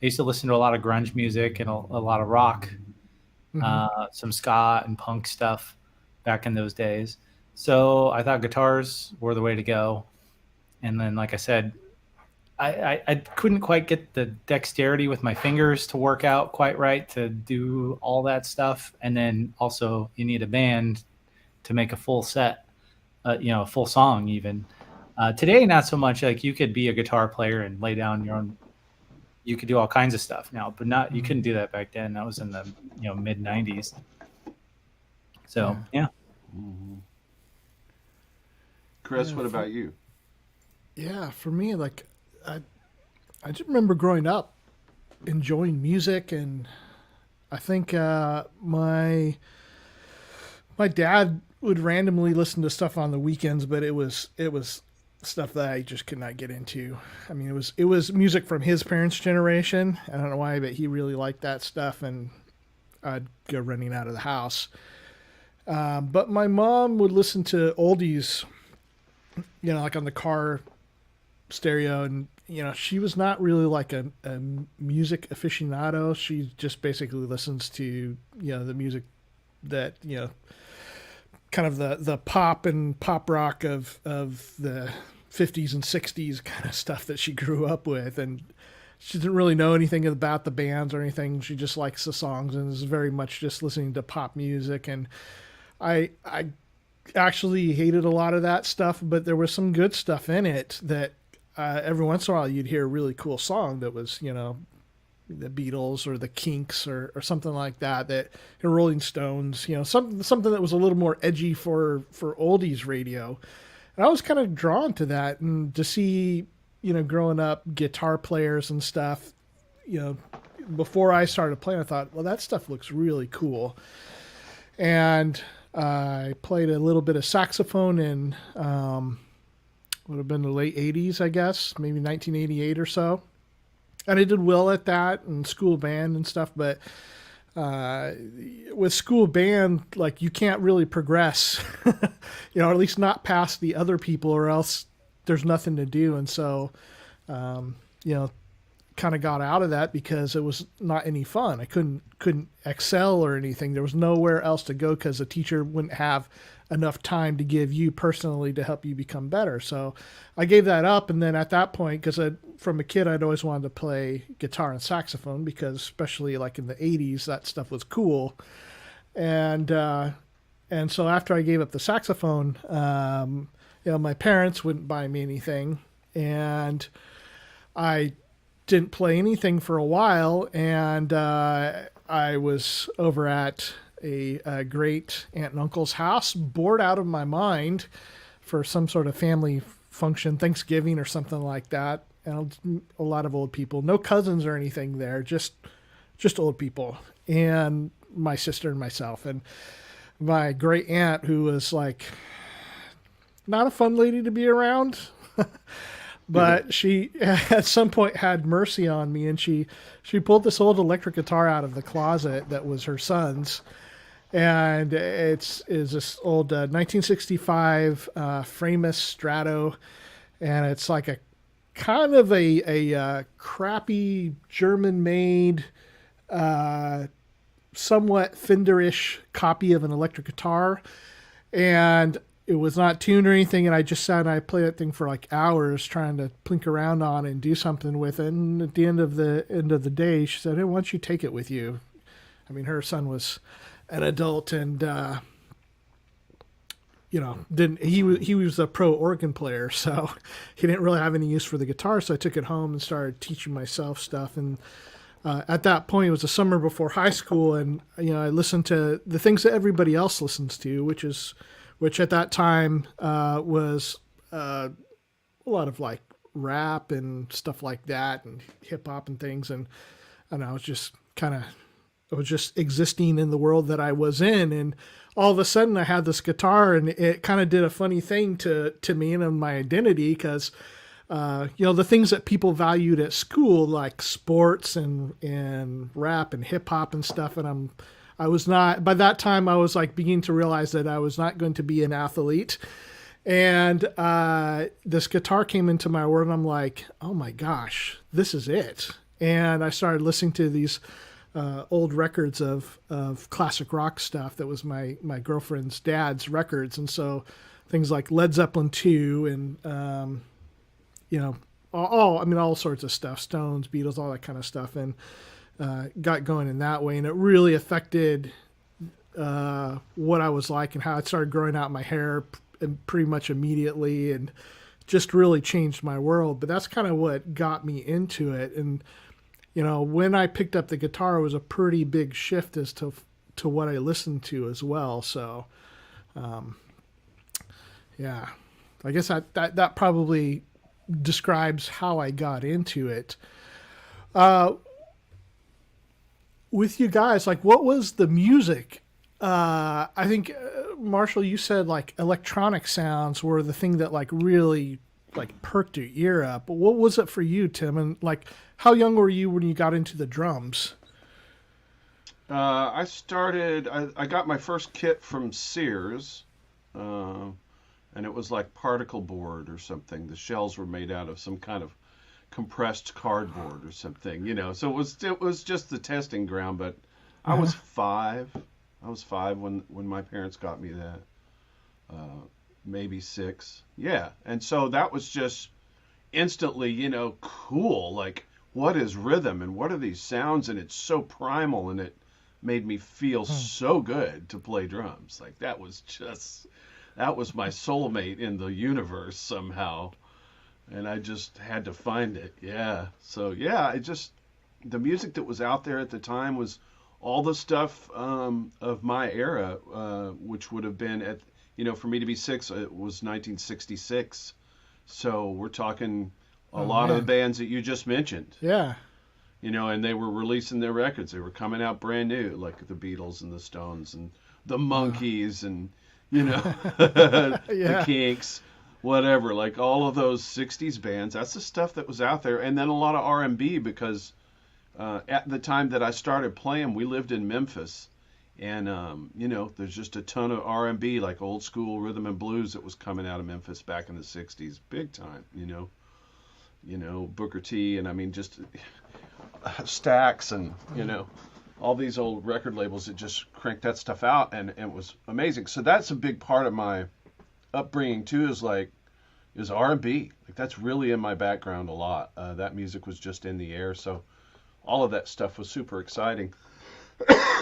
C: used to listen to a lot of grunge music and a lot of rock, some ska and punk stuff back in those days. So I thought guitars were the way to go. And then, like I said, I couldn't quite get the dexterity with my fingers to work out quite right to do all that stuff. And then also you need a band to make a full set, a full song even. Today, not so much. Like you could be a guitar player and lay down your own, you could do all kinds of stuff now, but you couldn't do that back then. That was in the mid 90s. So, yeah.
B: Mm-hmm. Cryss, what about you?
A: Yeah, for me, like I just remember growing up enjoying music, and I think my dad would randomly listen to stuff on the weekends, but it was stuff that I just could not get into. I mean, it was music from his parents' generation. I don't know why, but he really liked that stuff, and I'd go running out of the house. But my mom would listen to oldies, like on the car stereo, and she was not really like a music aficionado. She just basically listens to the music that kind of the pop and pop rock of the 50s and 60s kind of stuff that she grew up with, and she didn't really know anything about the bands or anything. She just likes the songs and is very much just listening to pop music. And I actually hated a lot of that stuff, but there was some good stuff in it that every once in a while you'd hear a really cool song that was, the Beatles or the Kinks or something like that Rolling Stones, something that was a little more edgy for oldies radio. And I was kind of drawn to that, and to see, growing up, guitar players and stuff, before I started playing, I thought, well, that stuff looks really cool. And I played a little bit of saxophone in would have been the late 80s, I guess, maybe 1988 or so. And I did well at that and school band and stuff, but with school band, like you can't really progress, or at least not past the other people, or else there's nothing to do. And so, kind of got out of that because it was not any fun. I couldn't excel or anything. There was nowhere else to go because the teacher wouldn't have enough time to give you personally to help you become better. So I gave that up. And then at that point, because from a kid, I'd always wanted to play guitar and saxophone, because especially like in the 80s, that stuff was cool. And so after I gave up the saxophone, my parents wouldn't buy me anything, and I didn't play anything for a while. And I was over at a great aunt and uncle's house, bored out of my mind for some sort of family function, Thanksgiving or something like that. And a lot of old people, no cousins or anything there, just old people and my sister and myself. And my great aunt, who was like not a fun lady to be around, but she at some point had mercy on me, and she pulled this old electric guitar out of the closet that was her son's, and it's is this old 1965 Framus Strato, and it's like a kind of a crappy German made, somewhat Fenderish copy of an electric guitar, and it was not tuned or anything. And I just sat and I played that thing for like hours trying to plink around on it and do something with it. And at the end of the day, she said, "Hey, why don't you take it with you?" I mean, her son was an adult, and didn't he was a pro organ player, so he didn't really have any use for the guitar. So I took it home and started teaching myself stuff. And at that point, it was the summer before high school, and I listened to the things that everybody else listens to, which at that time was a lot of like rap and stuff like that, and hip hop and things. And I was just existing in the world that I was in, and all of a sudden I had this guitar, and it kind of did a funny thing to me and my identity, because the things that people valued at school, like sports and rap and hip hop and stuff, and I was not, by that time I was like beginning to realize that I was not going to be an athlete. And this guitar came into my world, and I'm like, oh my gosh, this is it. And I started listening to these old records of classic rock stuff that was my girlfriend's dad's records. And so things like Led Zeppelin 2 and, all sorts of stuff, Stones, Beatles, all that kind of stuff. And got going in that way. And it really affected what I was like and how it started growing out my hair pretty much immediately, and just really changed my world. But that's kind of what got me into it. And when I picked up the guitar, it was a pretty big shift as to what I listened to as well. So, yeah, I guess that probably describes how I got into it. With you guys, like, what was the music? I think, Marshall, you said like electronic sounds were the thing that like really like perked your ear up. But what was it for you, Tim? And like, how young were you when you got into the drums?
B: I got my first kit from Sears, and it was like particle board or something. The shells were made out of some kind of compressed cardboard or something, So it was just the testing ground. But I was 5. I was 5 when my parents got me that. Maybe 6. Yeah. And so that was just instantly, cool. Like, what is rhythm and what are these sounds? And it's so primal, and it made me feel so good to play drums. Like, that was my soulmate in the universe somehow. And I just had to find it. Yeah. So, yeah, the music that was out there at the time was all the stuff of my era, which would have been for me to be 6, it was 1966. So we're talking a lot of the bands that you just mentioned.
A: Yeah.
B: And they were releasing their records. They were coming out brand new, like the Beatles and the Stones and the Monkees and, the Kinks, whatever. Like all of those 60s bands, that's the stuff that was out there. And then a lot of R&B, because at the time that I started playing, we lived in Memphis. And, there's just a ton of R&B, like old school rhythm and blues that was coming out of Memphis back in the 60s, big time, Booker T, and I mean, just Stax and, all these old record labels that just cranked that stuff out, and it was amazing. So that's a big part of my upbringing, too, is R&B. Like, that's really in my background a lot. That music was just in the air, so all of that stuff was super exciting.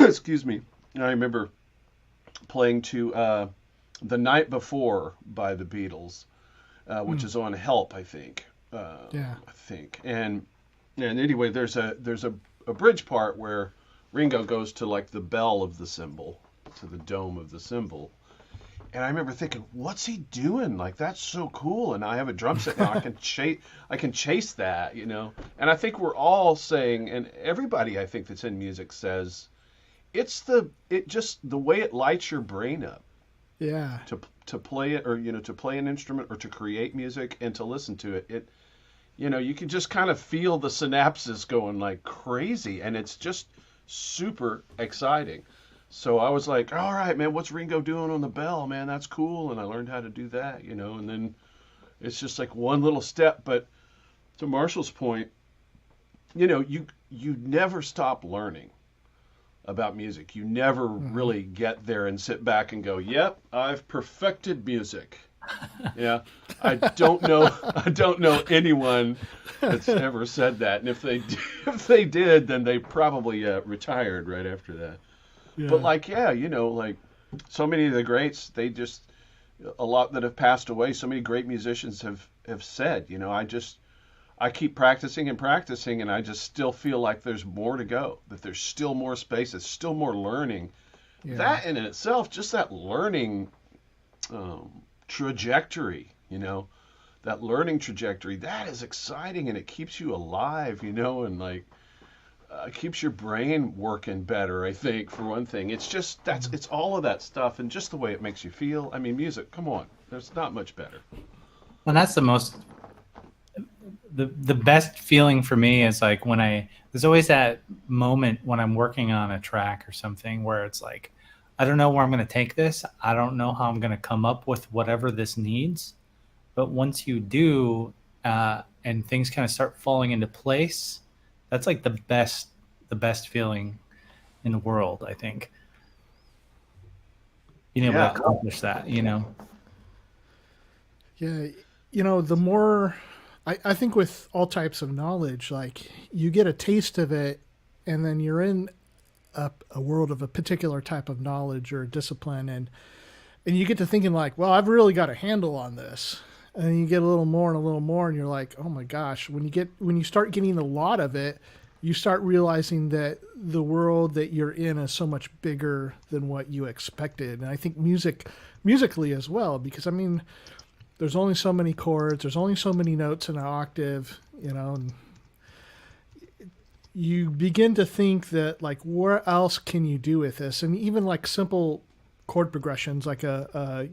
B: Excuse me. I remember playing to The Night Before by the Beatles, which is on Help, I think. I think. And anyway, there's a bridge part where Ringo goes to like the bell of the cymbal, to the dome of the cymbal. And I remember thinking, what's he doing? Like, that's so cool. And I have a drum set now. I can chase that, And I think we're all saying, and everybody I think that's in music says, it just the way it lights your brain up
A: Yeah.
B: to play it, or to play an instrument or to create music and to listen to it. You can just kind of feel the synapses going like crazy, and it's just super exciting. So I was like, all right, man, what's Ringo doing on the bell, man? That's cool. And I learned how to do that, and then it's just like one little step. But to Marshall's point, you never stop learning about music. You never really get there and sit back and go, yep, I've perfected music. Yeah, I don't know anyone that's ever said that. And if they did, then they probably retired right after that.
A: Yeah.
B: But like, yeah, like so many of the greats, a lot that have passed away, so many great musicians have said, I keep practicing and practicing, and I just still feel like there's more to go, that there's still more space, there's still more learning.
A: Yeah.
B: That in itself, just that learning trajectory, that learning trajectory, that is exciting, and it keeps you alive, and like keeps your brain working better, I think, for one thing. It's just, it's all of that stuff, and just the way it makes you feel. I mean, music, come on, there's not much better.
C: And that's the best feeling for me is like there's always that moment when I'm working on a track or something where it's like, I don't know where I'm going to take this. I don't know how I'm going to come up with whatever this needs. But once you do, and things kind of start falling into place, that's like the best feeling in the world, I think. Being able to accomplish that,
A: Yeah. The more, I think with all types of knowledge, like you get a taste of it and then you're in a world of a particular type of knowledge or discipline, and you get to thinking like, well, I've really got a handle on this. And then you get a little more and a little more, and you're like, oh my gosh, when you start getting a lot of it, you start realizing that the world that you're in is so much bigger than what you expected. And I think musically as well, because I mean, there's only so many chords, there's only so many notes in an octave, and you begin to think that like, where else can you do with this? And even like simple chord progressions, like a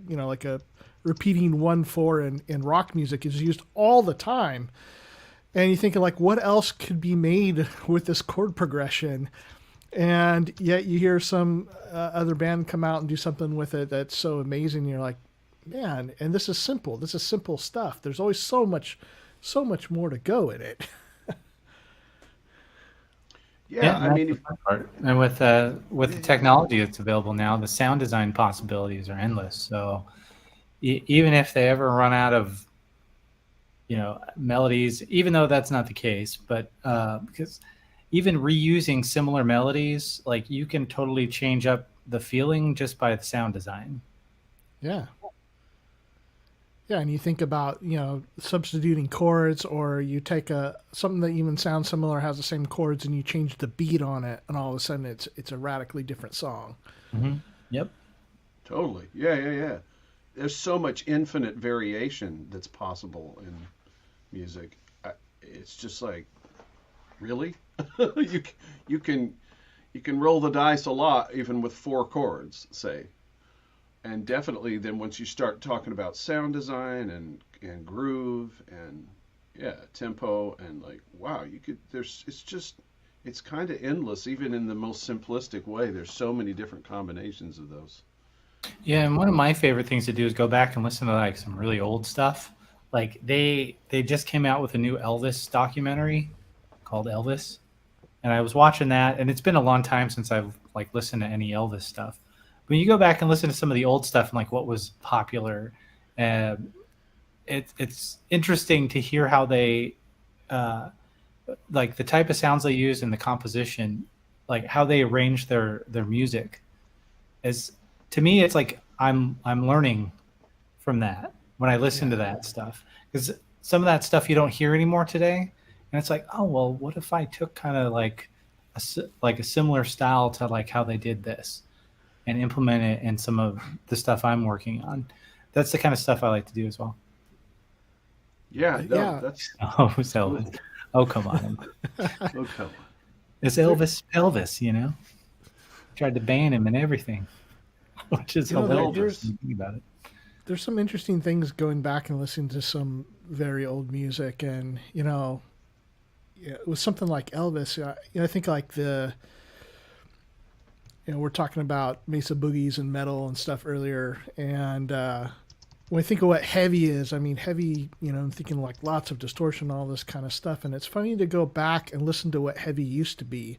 A: repeating 1/4 in rock music is used all the time. And you think like, what else could be made with this chord progression? And yet you hear some other band come out and do something with it that's so amazing. You're like, man, and this is simple. This is simple stuff. There's always so much more to go in it.
B: Yeah, I mean,
C: and with the technology that's available now, the sound design possibilities are endless. So even if they ever run out of melodies, even though that's not the case, but because even reusing similar melodies, like you can totally change up the feeling just by the sound design.
A: Yeah. Yeah, and you think about, substituting chords, or you take something that even sounds similar, has the same chords, and you change the beat on it, and all of a sudden it's a radically different song.
C: Mm-hmm. Yep.
B: Totally. Yeah. There's so much infinite variation that's possible in music. It's just like, really? you can roll the dice a lot, even with 4 chords, say. And definitely then once you start talking about sound design and groove and tempo, and like, wow, it's kind of endless, even in the most simplistic way. There's so many different combinations of those.
C: Yeah, and one of my favorite things to do is go back and listen to like some really old stuff. Like they just came out with a new Elvis documentary called Elvis, and I was watching that, and it's been a long time since I've like listened to any Elvis stuff. When you go back and listen to some of the old stuff and like what was popular, it's interesting to hear how they like the type of sounds they use in the composition, like how they arrange their music. As to me, it's like I'm learning from that when I listen to that stuff, because some of that stuff you don't hear anymore today, and it's like, oh well, what if I took kind of like a similar style to like how they did this, and implement it in some of the stuff I'm working on. That's the kind of stuff I like to do as well.
B: Yeah, no, that's...
C: Oh, it's Elvis. Oh, come on.
B: Oh, come on.
C: It's Elvis, tried to ban him and everything, which is hilarious when you think about it.
A: There's some interesting things going back and listening to some very old music, and it was something like Elvis. I think like we're talking about Mesa Boogies and metal and stuff earlier, and when I think of what heavy is, I mean heavy. I'm thinking like lots of distortion, all this kind of stuff, and it's funny to go back and listen to what heavy used to be.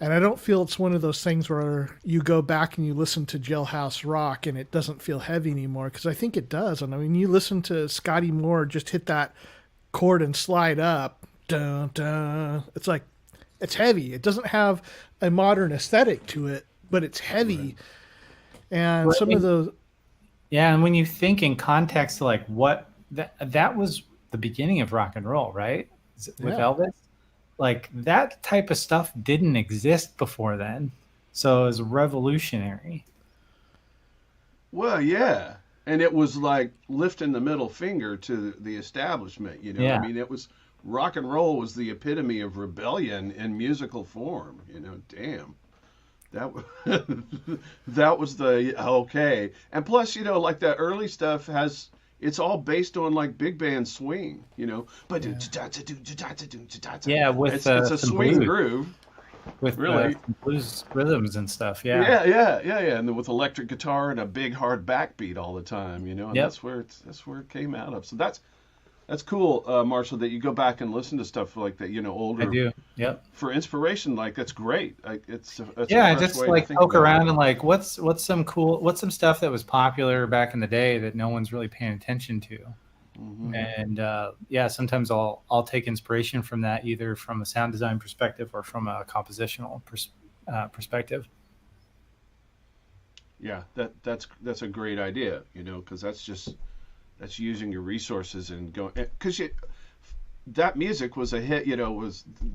A: And I don't feel it's one of those things where you go back and you listen to Jailhouse Rock and it doesn't feel heavy anymore, because I think it does. And I mean, you listen to Scotty Moore just hit that chord and slide up, dun, dun. It's like, it's heavy. It doesn't have a modern aesthetic to it, but it's heavy. Right. And some of those...
C: Yeah, and when you think in context to like what... That was the beginning of rock and roll, right? With Elvis? Like that type of stuff didn't exist before then. So it was revolutionary.
B: Well, yeah. And it was like lifting the middle finger to the establishment,
C: Yeah.
B: I mean, it was rock and roll was the epitome of rebellion in musical form, damn. That that was the okay. And plus, like the early stuff it's all based on like big band swing, But
C: yeah, with
B: it's a swing
C: blues.
B: groove,
C: with
B: really
C: blues rhythms and stuff.
B: Yeah, and then with electric guitar and a big hard backbeat all the time, And that's where it came out of. So that's cool, Marshall, that you go back and listen to stuff like that, older.
C: I do. Yep.
B: For inspiration, like that's great. Like it's
C: just like poke around and like what's some stuff that was popular back in the day that no one's really paying attention to. Mm-hmm. And sometimes I'll take inspiration from that, either from a sound design perspective or from a compositional perspective.
B: Yeah, that's a great idea, because that's using your resources and going, because that music was a hit,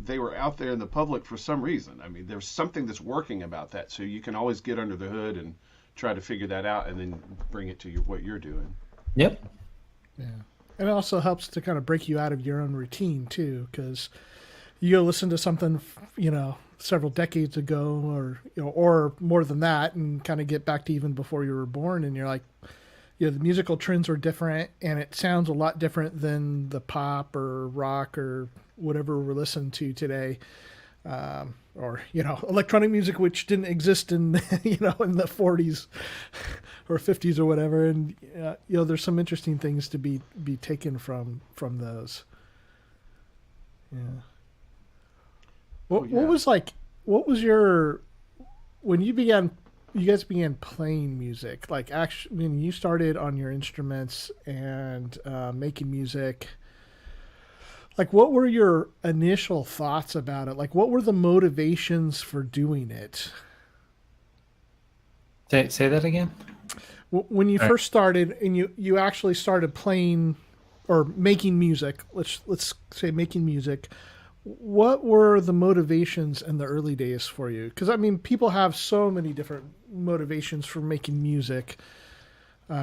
B: they were out there in the public for some reason. I mean, there's something that's working about that, so you can always get under the hood and try to figure that out and then bring it to what you're doing.
C: Yep.
A: Yeah. And it also helps to kind of break you out of your own routine too, because you go listen to something, several decades ago or more than that, and kind of get back to even before you were born, and you're like, the musical trends are different, and it sounds a lot different than the pop or rock or whatever we're listening to today, or electronic music, which didn't exist in in the 40s or 50s or whatever. And there's some interesting things to be taken from those. Yeah. What was your, when you guys began playing music, like actually when you started on your instruments and making music, like what were your initial thoughts about it? Like what were the motivations for doing it?
C: Say that again.
A: When you first started and you actually started playing or making music, let's say making music, what were the motivations in the early days for you? Because I mean, people have so many different motivations for making music. We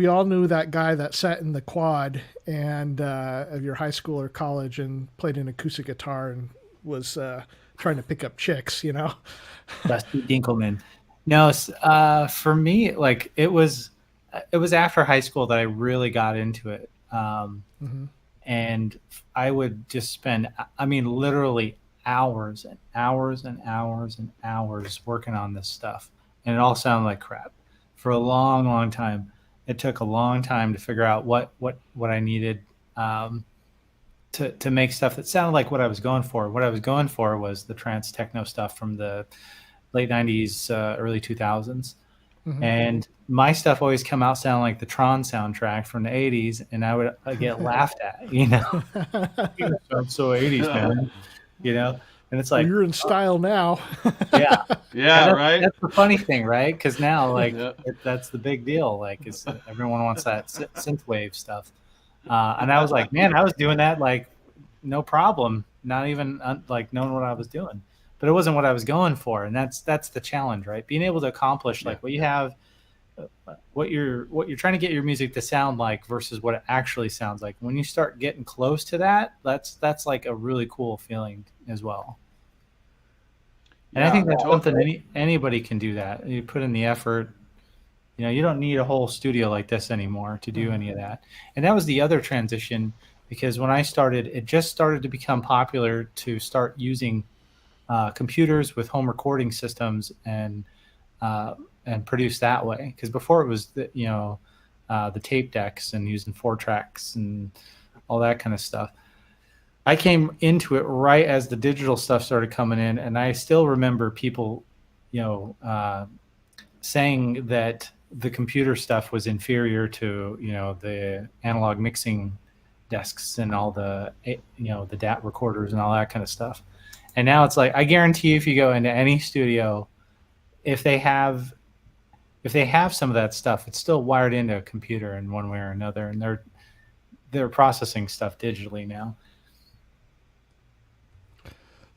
A: all knew that guy that sat in the quad and of your high school or college and played an acoustic guitar and was trying to pick up chicks.
C: Dusty Dinkelman. No, for me, like it was after high school that I really got into it.
A: Mm-hmm.
C: And I would just spend, literally hours and hours and hours and hours working on this stuff. And it all sounded like crap for a long, long time. It took a long time to figure out what I needed to make stuff that sounded like what I was going for. What I was going for was the trance techno stuff from the late 90s, early 2000s. Mm-hmm. And my stuff always come out sounding like the Tron soundtrack from the 80s, and I would get laughed at, You sound so 80s, man, And it's like,
A: well, you're in style now.
B: Yeah, right.
C: That's the funny thing, right? Because now, like, that's the big deal. Like, everyone wants that synthwave stuff, and I was like, man, I was doing that like no problem, not even like knowing what I was doing. But it wasn't what I was going for, and that's the challenge, right? Being able to accomplish like what you have, what you're trying to get your music to sound like versus what it actually sounds like. When you start getting close to that, that's like a really cool feeling as well. And I
B: Yeah,
C: think that's
B: totally.
C: something anybody can do that. You put in the effort. You don't need a whole studio like this anymore to do any of that. And that was the other transition, because when I started, it just started to become popular to start using computers with home recording systems and produce that way. Because before it was the tape decks and using 4 tracks and all that kind of stuff. I came into it right as the digital stuff started coming in, and I still remember people, saying that the computer stuff was inferior to the analog mixing desks and all the the DAT recorders and all that kind of stuff. And now it's like, I guarantee you, if you go into any studio, if they have some of that stuff, it's still wired into a computer in one way or another, and they're processing stuff digitally now.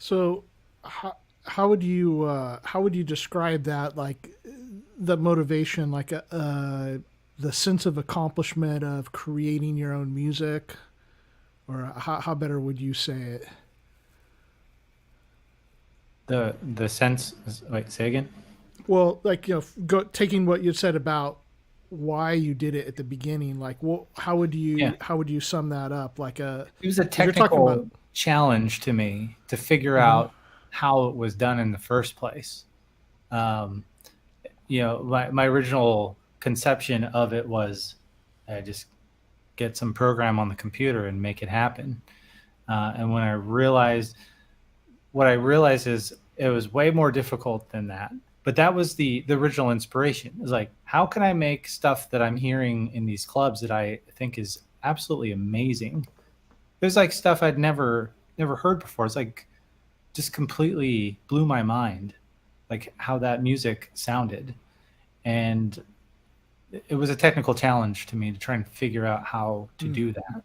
A: So, how would you describe that? Like the motivation, like the sense of accomplishment of creating your own music, or how better would you say it?
C: The sense. Wait, say again.
A: Well, like taking what you said about why you did it at the beginning, like how would you sum that up? Like
C: it was a
A: 'cause you're talking
C: technical
A: about
C: challenge to me to figure out how it was done in the first place. Um, my original conception of it was, I just get some program on the computer and make it happen. And what I realized is it was way more difficult than that. But that was the original inspiration. It was like, how can I make stuff that I'm hearing in these clubs that I think is absolutely amazing? There's like stuff I'd never heard before. It's like just completely blew my mind, like how that music sounded. And it was a technical challenge to me to try and figure out how to do that.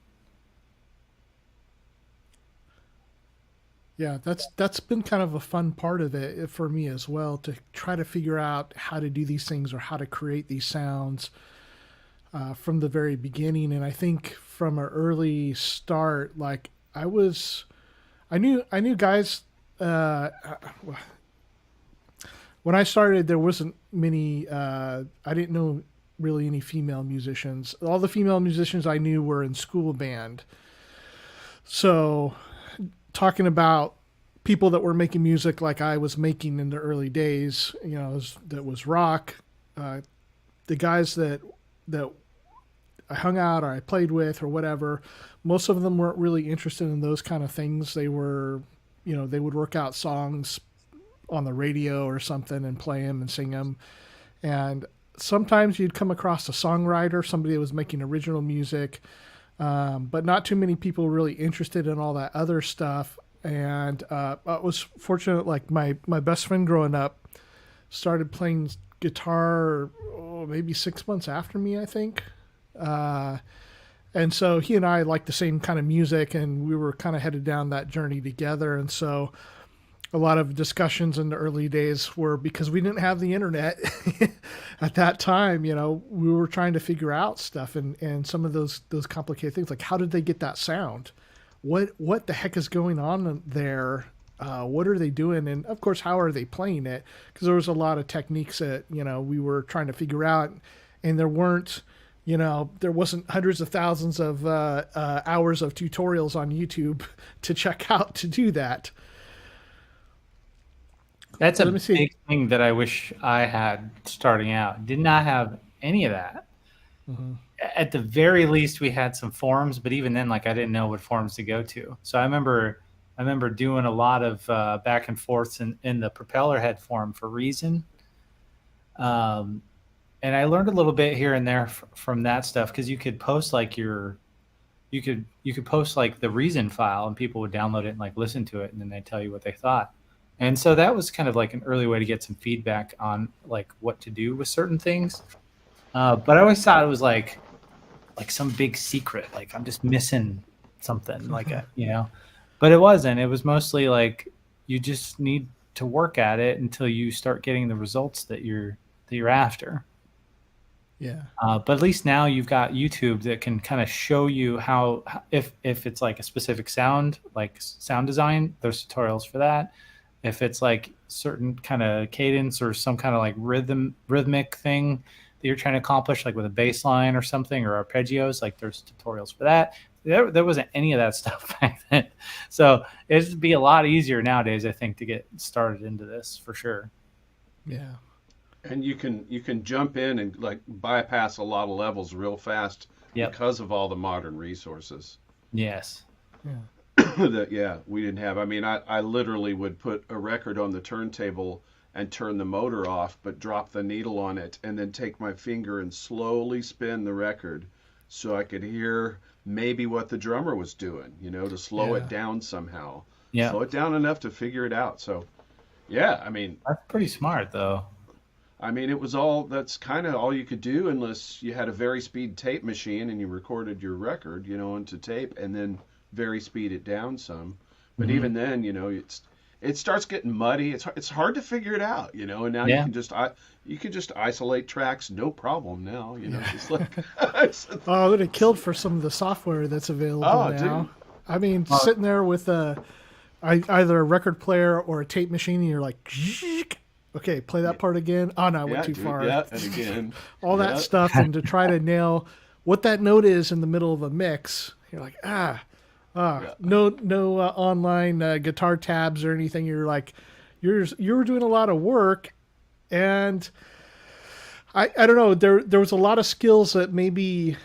A: Yeah, that's been kind of a fun part of it for me as well, to try to figure out how to do these things or how to create these sounds from the very beginning. And I think from an early start, like I knew guys. When I started, there wasn't many. I didn't know really any female musicians. All the female musicians I knew were in school band. So talking about people that were making music like I was making in the early days, that was rock. The guys that I hung out or I played with or whatever, most of them weren't really interested in those kind of things. They were, they would work out songs on the radio or something and play them and sing them. And sometimes you'd come across a songwriter, somebody that was making original music, but not too many people really interested in all that other stuff. And I was fortunate, like my best friend growing up started playing guitar maybe 6 months after me, I think. And so he and I liked the same kind of music, and we were kind of headed down that journey together. And so a lot of discussions in the early days were, because we didn't have the internet at that time, we were trying to figure out stuff and some of those complicated things, like how did they get that sound? What the heck is going on there? What are they doing? And of course, how are they playing it? Because there was a lot of techniques that, we were trying to figure out, and there wasn't hundreds of thousands of hours of tutorials on YouTube to check out to do that.
C: That's a big thing that I wish I had starting out. Did not have any of that. Mm-hmm. At the very least, we had some forums, but even then, like, I didn't know what forums to go to. So I remember doing a lot of back and forths in the propeller head forum for Reason. And I learned a little bit here and there from that stuff, because you could post like you could post like the Reason file, and people would download it and like listen to it, and then they'd tell you what they thought. And so that was kind of like an early way to get some feedback on like what to do with certain things. But I always thought it was like some big secret, like I'm just missing something, but it wasn't. It was mostly like you just need to work at it until you start getting the results that you're after.
A: Yeah.
C: But at least now you've got YouTube that can kind of show you if it's like a specific sound, like sound design, there's tutorials for that. if it's like certain kind of cadence or some kind of like rhythmic thing that you're trying to accomplish, like with a bass line or something, or arpeggios, like there's tutorials for that. There wasn't any of that stuff back then. So it'd be a lot easier nowadays, I think, to get started into this for sure.
A: Yeah.
B: And you can jump in and like bypass a lot of levels real fast because of all the modern resources.
C: Yes.
A: Yeah.
B: That we didn't have. I mean, I literally would put a record on the turntable and turn the motor off, but drop the needle on it and then take my finger and slowly spin the record so I could hear maybe what the drummer was doing, to slow it down somehow.
C: Yeah.
B: Slow it down enough to figure it out. So, I mean,
C: that's pretty smart though.
B: I mean, that's kind of all you could do unless you had a very speed tape machine and you recorded your record, onto tape and then very speed it down some. But even then, it starts getting muddy. It's hard to figure it out, and now you can just isolate tracks, no problem now, It's like,
A: I would have killed for some of the software that's available now. Dude. I mean, sitting there with either a record player or a tape machine, and you're like, okay, play that part again. Oh no, I went too far.
B: Yeah, and again.
A: All that stuff, and to try to nail what that note is in the middle of a mix, you're like, no online guitar tabs or anything. You're like, you're doing a lot of work, and I don't know. There was a lot of skills that maybe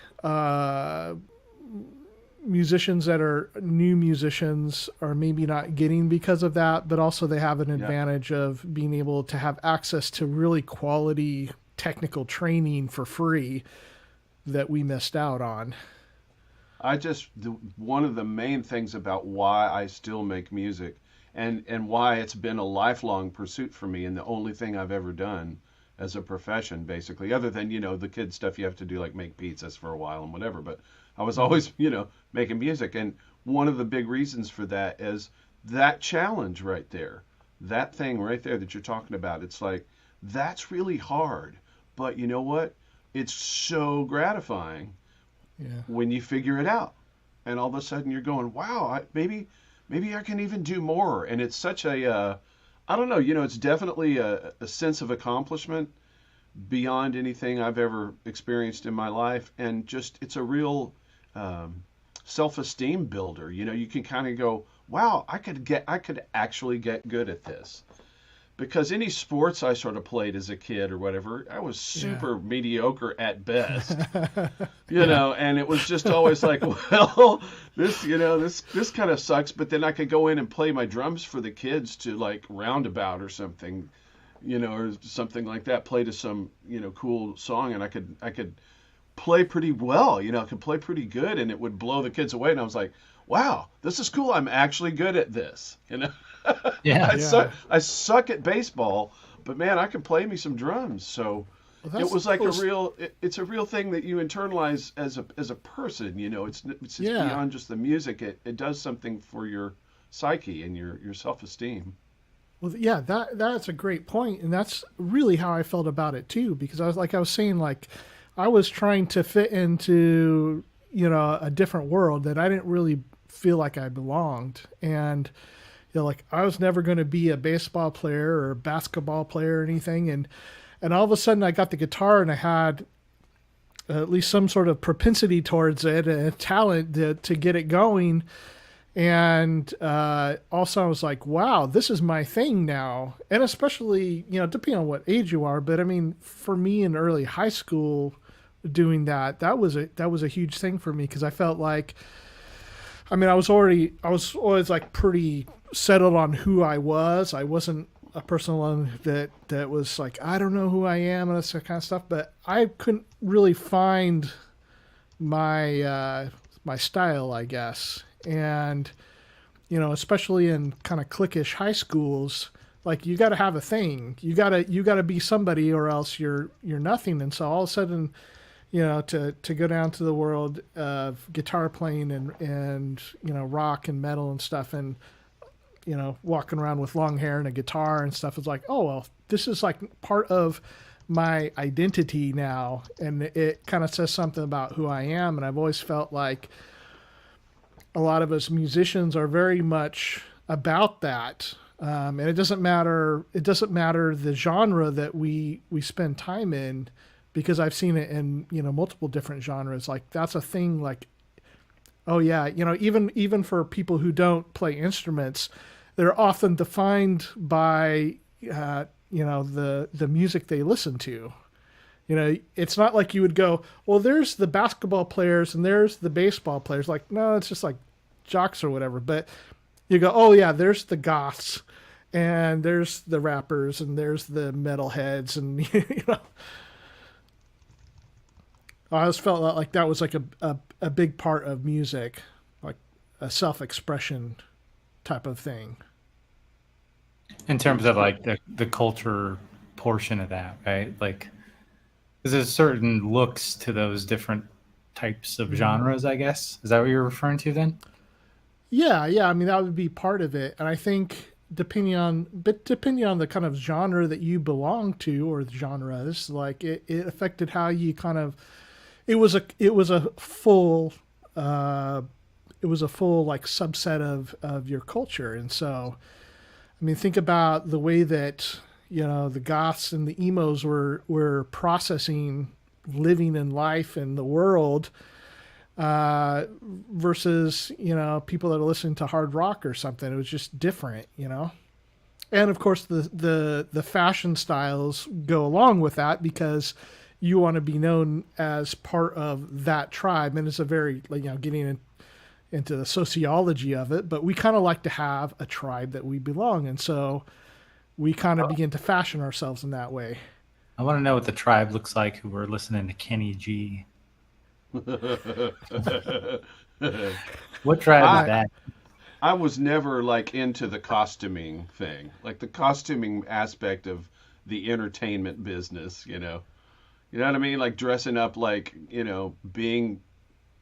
A: musicians that are new musicians are maybe not getting because of that, but also they have an advantage of being able to have access to really quality technical training for free that we missed out on.
B: One of the main things about why I still make music and why it's been a lifelong pursuit for me and the only thing I've ever done as a profession, basically, other than, the kid stuff you have to do, like make pizzas for a while and whatever. But I was always, making music. And one of the big reasons for that is that challenge right there, that thing right there that you're talking about. It's like, that's really hard. But you know what? It's so gratifying when you figure it out. And all of a sudden you're going, wow, maybe I can even do more. And it's such a, I don't know, it's definitely a sense of accomplishment beyond anything I've ever experienced in my life. And just, it's a real self-esteem builder. You can kind of go, wow, I could actually get good at this. Because any sports I sort of played as a kid or whatever, I was super mediocre at best, and it was just always like, well, this kind of sucks. But then I could go in and play my drums for the kids to like Roundabout or something, or something like that, play to some, cool song. And I could play pretty well, I could play pretty good, and it would blow the kids away. And I was like, wow, this is cool. I'm actually good at this, I suck at baseball, but man, I can play me some drums. So it was like it's a real thing that you internalize as a person, it's beyond just the music. It does something for your psyche and your self-esteem.
A: Well, yeah, that's a great point. And that's really how I felt about it too, because I was saying, like, I was trying to fit into, a different world that I didn't really feel like I belonged. And like I was never going to be a baseball player or a basketball player or anything. And all of a sudden I got the guitar and I had at least some sort of propensity towards it and a talent to get it going. And also I was like, wow, this is my thing now. And especially, depending on what age you are, but I mean, for me in early high school doing that was a huge thing for me, because I felt like, I mean, I was always like pretty settled on who I was. I wasn't a person that was like, I don't know who I am and that kind of stuff, but I couldn't really find my style, I guess. And, especially in kind of cliquish high schools, like you got to have a thing, you got to be somebody or else you're nothing. And so all of a sudden, to go down to the world of guitar playing and rock and metal and stuff, and walking around with long hair and a guitar and stuff, is like, oh well, this is like part of my identity now, and it kind of says something about who I am. And I've always felt like a lot of us musicians are very much about that, And it doesn't matter. It doesn't matter the genre that we spend time in, because I've seen it in multiple different genres. Like that's a thing. Like, oh yeah, even for people who don't play instruments, they're often defined by the music they listen to. It's not like you would go, well, there's the basketball players and there's the baseball players. Like, no, it's just like jocks or whatever. But you go, oh yeah, there's the goths and there's the rappers and there's the metalheads. And, I always felt like that was like a big part of music, like a self-expression type of thing.
C: In terms of like the culture portion of that, right? Like, there's certain looks to those different types of genres, I guess. Is that what you're referring to then?
A: Yeah. I mean, that would be part of it. And I think depending on the kind of genre that you belong to, or the genres, like it affected how you kind of, it was a full like subset of your culture. And so, I mean, think about the way that, the goths and the emos were processing living in life and the world, versus, people that are listening to hard rock or something. It was just different, And of course the fashion styles go along with that, because you want to be known as part of that tribe. And it's a very, getting into the sociology of it, but we kind of like to have a tribe that we belong. And so we kind of begin to fashion ourselves in that way.
C: I want to know what the tribe looks like who were listening to Kenny G. What tribe is that?
B: I was never like into the costuming thing, like the costuming aspect of the entertainment business, You know what I mean? Like dressing up, like, being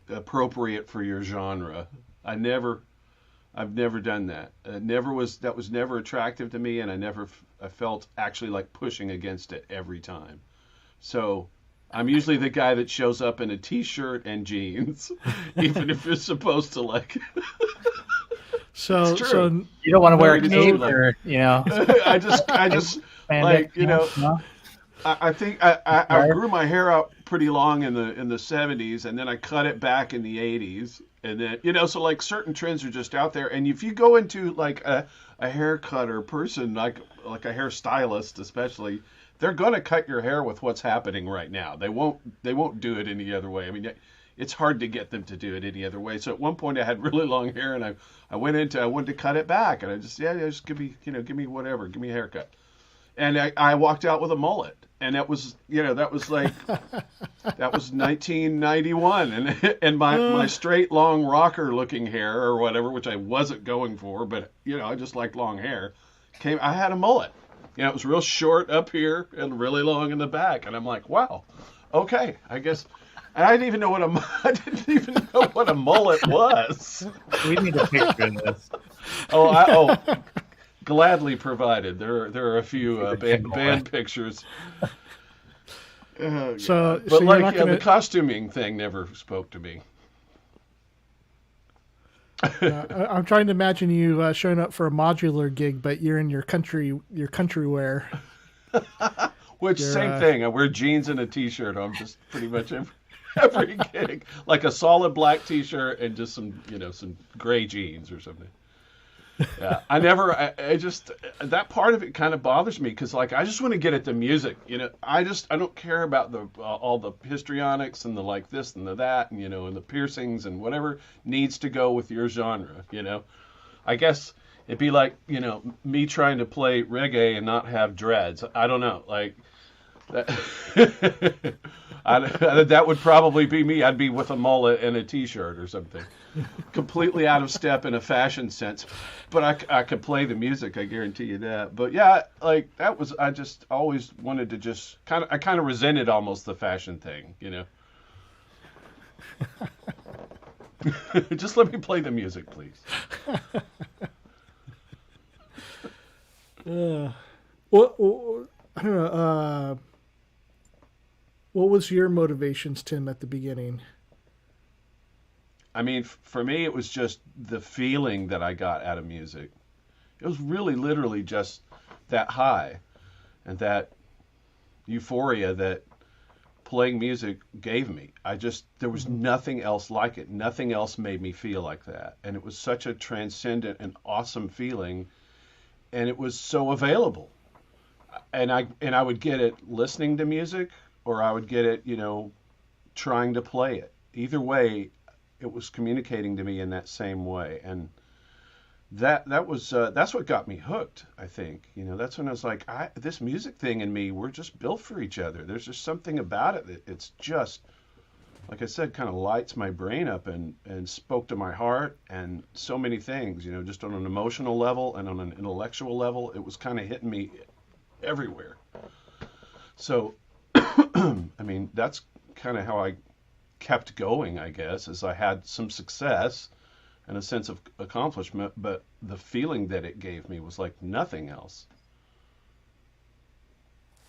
B: appropriate for your genre. I've never done that. That was never attractive to me, and I felt actually like pushing against it every time. So I'm usually the guy that shows up in a t-shirt and jeans, even if you're supposed to like.
A: So
C: you don't want to wear a cape, or
B: I just like
C: no?
B: I think I grew my hair out pretty long in the 70s, and then I cut it back in the 80s, and then so like certain trends are just out there, and if you go into like a haircutter person, like a hairstylist especially, they're gonna cut your hair with what's happening right now. They won't do it any other way. I mean, it's hard to get them to do it any other way. So at one point I had really long hair, and I wanted to cut it back, and I just just give me whatever, give me a haircut. And I walked out with a mullet, and that was like that was 1991, and my straight long rocker looking hair or whatever, which I wasn't going for, but I just liked long hair. I had a mullet. It was real short up here and really long in the back, and I'm like, wow, okay, I guess. And I didn't even know what a mullet was.
C: We need a picture of this.
B: Gladly provided. There are a few band pictures.
A: So
B: like the costuming thing never spoke to me.
A: I'm trying to imagine you showing up for a modular gig, but you're in your country wear.
B: Which same thing. I wear jeans and a t-shirt. I'm just pretty much every gig, like a solid black t-shirt and just some gray jeans or something. Yeah, I just that part of it kind of bothers me, because like I just want to get at the music, I don't care about the all the histrionics and the like this and the that, and and the piercings and whatever needs to go with your genre. I guess it'd be like me trying to play reggae and not have dreads. I don't know, like that. That would probably be me. I'd be with a mullet and a t-shirt or something, completely out of step in a fashion sense. But I could play the music, I guarantee you that. But yeah, like that was, I just always wanted to just kind of resented almost the fashion thing, Just let me play the music, please.
A: Well, I don't know. What was your motivations, Tim, at the beginning?
B: I mean, for me, it was just the feeling that I got out of music. It was really literally just that high and that euphoria that playing music gave me. There was nothing else like it. Nothing else made me feel like that. And it was such a transcendent and awesome feeling. And it was so available. And I would get it listening to music, or I would get it, trying to play it. Either way, it was communicating to me in that same way. And that's what got me hooked, I think. That's when I was like, this music thing and me, we're just built for each other. There's just something about it that it's just, like I said, kind of lights my brain up and spoke to my heart and so many things, just on an emotional level and on an intellectual level. It was kind of hitting me everywhere. So, I mean, that's kind of how I kept going, I guess, as I had some success and a sense of accomplishment, but the feeling that it gave me was like nothing else.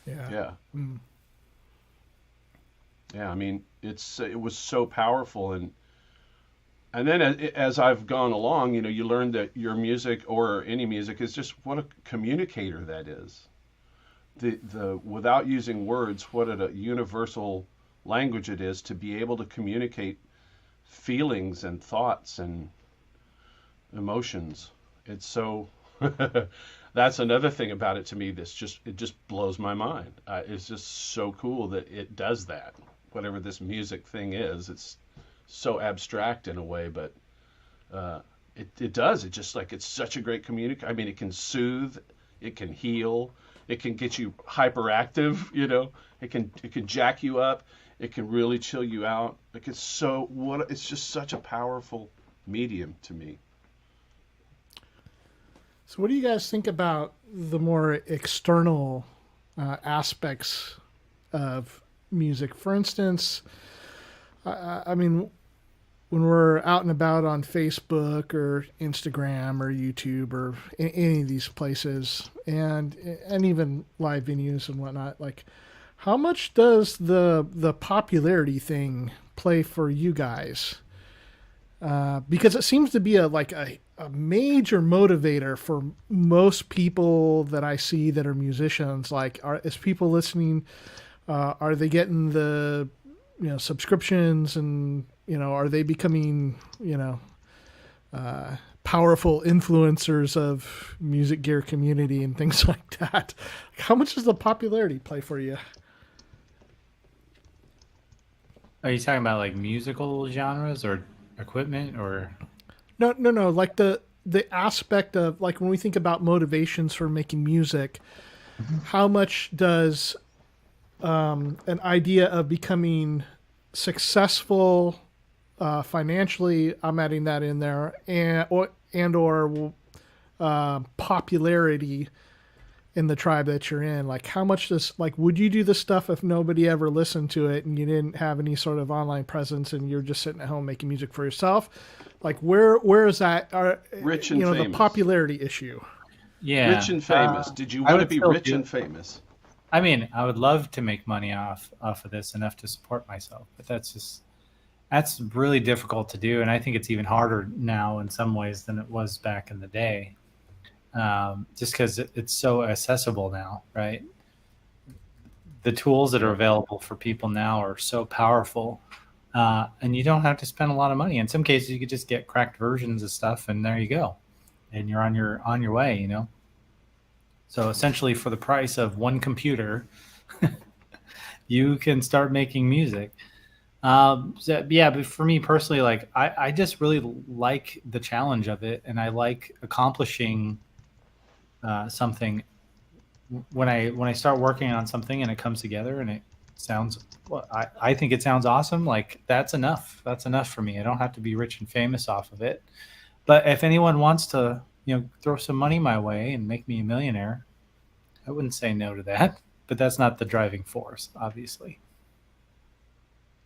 A: Yeah.
B: Yeah.
A: Mm.
B: Yeah, I mean, it was so powerful, and then as I've gone along, you learn that your music or any music is just what a communicator that is. The without using words, what a universal language it is to be able to communicate feelings and thoughts and emotions. It's so that's another thing about it to me it just blows my mind. It's just so cool that it does that. Whatever this music thing is, it's so abstract in a way, but it does. It just like it's such a great communicator. I mean, it can soothe, it can heal, it can get you hyperactive. It can jack you up, it can really chill you out. Like it's just such a powerful medium to me.
A: So, what do you guys think about the more external aspects of music? For instance, I mean, when we're out and about on Facebook or Instagram or YouTube or any of these places, and even live venues and whatnot, like, how much does the popularity thing play for you guys? Because it seems to be a major motivator for most people that I see that are musicians. Like, is people listening? Are they getting the subscriptions, and are they becoming powerful influencers of music gear community and things like that? How much does the popularity play for you?
C: Are you talking about like musical genres or equipment or?
A: No. Like the aspect of, like, when we think about motivations for making music, how much does an idea of becoming successful financially, I'm adding that in there, or popularity in the tribe that you're in, like, how much does, like, would you do this stuff if nobody ever listened to it and you didn't have any sort of online presence and you're just sitting at home making music for yourself? Like, where is that
B: Rich and famous.
A: The popularity issue?
C: Yeah,
B: Rich and famous. Did you want to be rich and famous?
C: I mean, I would love to make money off of this enough to support myself, but that's really difficult to do, and I think it's even harder now in some ways than it was back in the day. Just because it's so accessible now, right? The tools that are available for people now are so powerful, and you don't have to spend a lot of money. In some cases, you could just get cracked versions of stuff, and there you go, and you're on your way. So essentially, for the price of one computer, you can start making music. But for me personally, like I just really like the challenge of it, and I like accomplishing something. When I start working on something and it comes together and it sounds, I think it sounds awesome. Like, that's enough. That's enough for me. I don't have to be rich and famous off of it. But if anyone wants to, throw some money my way and make me a millionaire, I wouldn't say no to that. But that's not the driving force, obviously.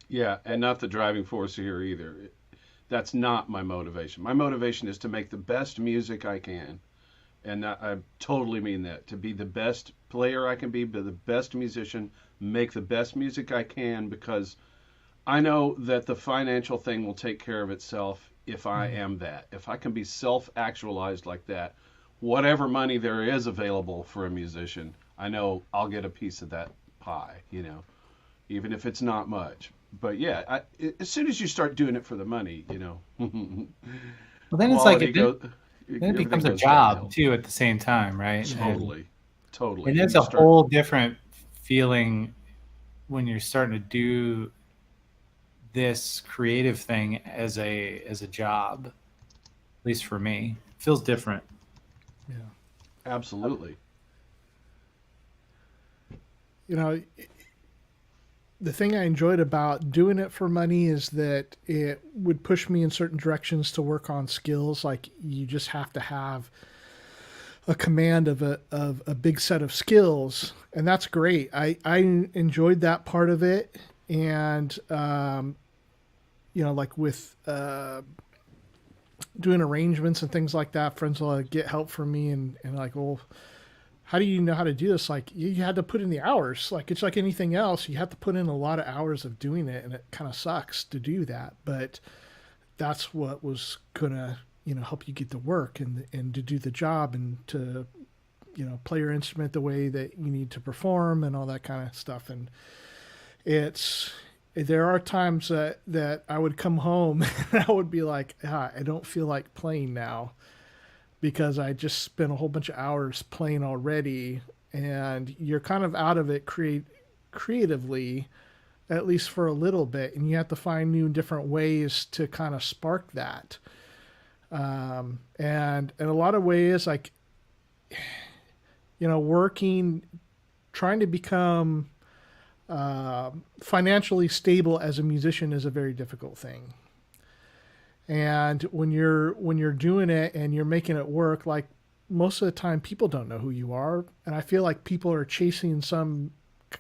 B: Yeah, and not the driving force here either. That's not my motivation. My motivation is to make the best music I can. And I totally mean that. To be the best player I can be the best musician, make the best music I can, because I know that the financial thing will take care of itself if I am that. If I can be self-actualized like that, whatever money there is available for a musician, I know I'll get a piece of that pie, even if it's not much. But yeah, as soon as you start doing it for the money,
C: Well, then it's like
B: quality goes.
C: then it
B: Everything
C: becomes a
B: goes downhill.
C: job too at the same time, right?
B: Totally.
C: And there's
B: You
C: a
B: start-
C: whole different feeling when you're starting to do this creative thing as a job. At least for me, it feels different.
A: Yeah.
B: Absolutely.
A: The thing I enjoyed about doing it for money is that it would push me in certain directions to work on skills. Like you just have to have a command of a big set of skills, and that's great. I enjoyed that part of it, and like with doing arrangements and things like that, friends will get help from me and like, well, how do you know how to do this? Like you had to put in the hours. Like it's like anything else. You have to put in a lot of hours of doing it, and it kind of sucks to do that. But that's what was gonna, help you get to work and to do the job and to, play your instrument the way that you need to perform and all that kind of stuff. And there are times that I would come home and I would be like, I don't feel like playing now, because I just spent a whole bunch of hours playing already, and you're kind of out of it creatively, at least for a little bit, and you have to find new and different ways to kind of spark that. And in a lot of ways, like, working, trying to become financially stable as a musician is a very difficult thing. And when you're doing it and you're making it work, like most of the time people don't know who you are. And I feel like people are chasing some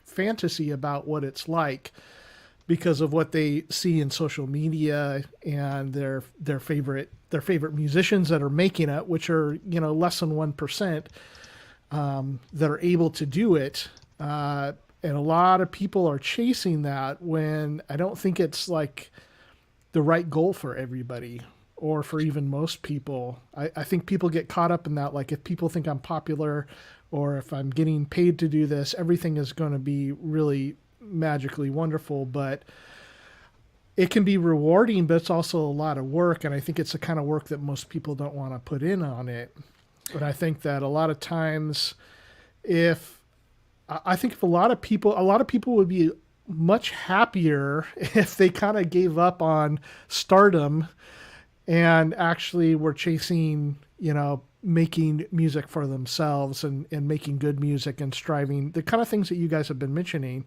A: fantasy about what it's like because of what they see in social media and their favorite musicians that are making it, which are, less than 1%, that are able to do it. And a lot of people are chasing that when I don't think it's like the right goal for everybody, or for even most people. I think people get caught up in that. Like if people think I'm popular, or if I'm getting paid to do this, everything is going to be really magically wonderful. But it can be rewarding, but it's also a lot of work. And I think it's the kind of work that most people don't want to put in on it. But I think that a lot of times, if a lot of people would be much happier if they kind of gave up on stardom and actually were chasing, making music for themselves and making good music and striving, the kind of things that you guys have been mentioning,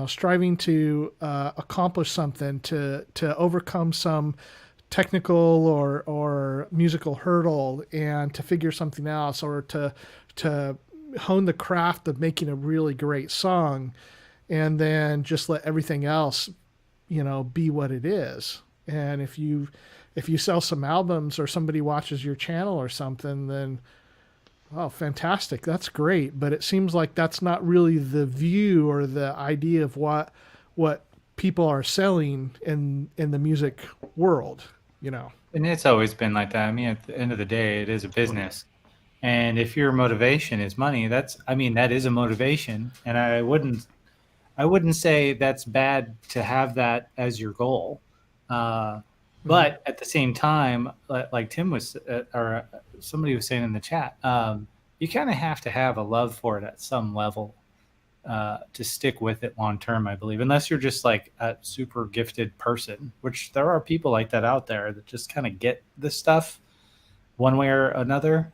A: striving to accomplish something, to overcome some technical or musical hurdle, and to figure something else, or to hone the craft of making a really great song, and then just let everything else, be what it is. And if you sell some albums or somebody watches your channel or something, then, oh, fantastic. That's great. But it seems like that's not really the view or the idea of what people are selling in the music world,
C: And it's always been like that. I mean, at the end of the day, it is a business. And if your motivation is money, that is a motivation. And I wouldn't say that's bad to have that as your goal. But at the same time, like Tim was, or somebody was saying in the chat, you kind of have to have a love for it at some level to stick with it long term, I believe, unless you're just like a super gifted person, which there are people like that out there that just kind of get this stuff one way or another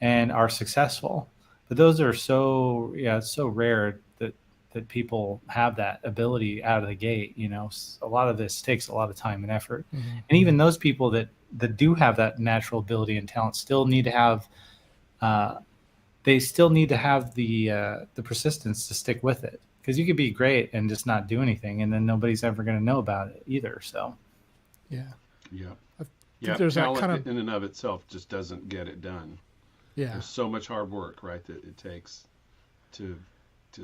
C: and are successful. But those are it's so rare that people have that ability out of the gate. A lot of this takes a lot of time and effort. Mm-hmm. And even those people that do have that natural ability and talent still need to have the persistence to stick with it, because you could be great and just not do anything, and then nobody's ever going to know about it either. So
A: there's
B: talent
A: that kind of
B: in and of itself just doesn't get it done. There's so much hard work, right, that it takes to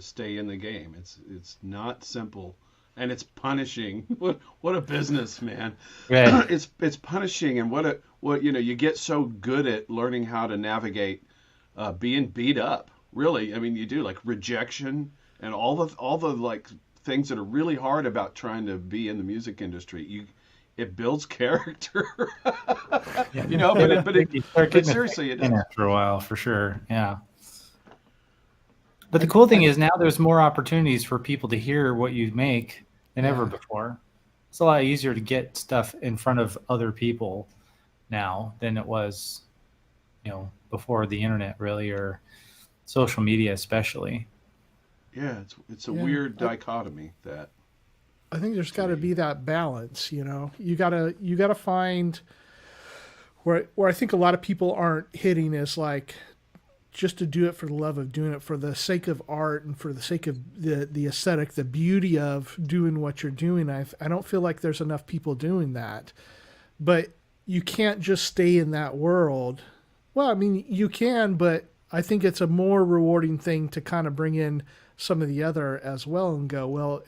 B: stay in the game. It's not simple and it's punishing. What a business, man.
C: Right.
B: It's punishing, and what you get so good at learning how to navigate being beat up. Really, I mean, you do, like rejection and all the like things that are really hard about trying to be in the music industry. It builds character.
C: Yeah.
B: But seriously, it does.
C: After a while, for sure. Yeah. But the cool thing is now there's more opportunities for people to hear what you make than ever before. It's a lot easier to get stuff in front of other people now than it was, before the internet, really, or social media especially.
B: Yeah, it's a weird dichotomy that.
A: I think there's got to be that balance, You gotta find where I think a lot of people aren't hitting is like just to do it for the love of doing it, for the sake of art and for the sake of the aesthetic, the beauty of doing what you're doing. I don't feel like there's enough people doing that, but you can't just stay in that world. Well, I mean, you can, but I think it's a more rewarding thing to kind of bring in some of the other as well and go, well,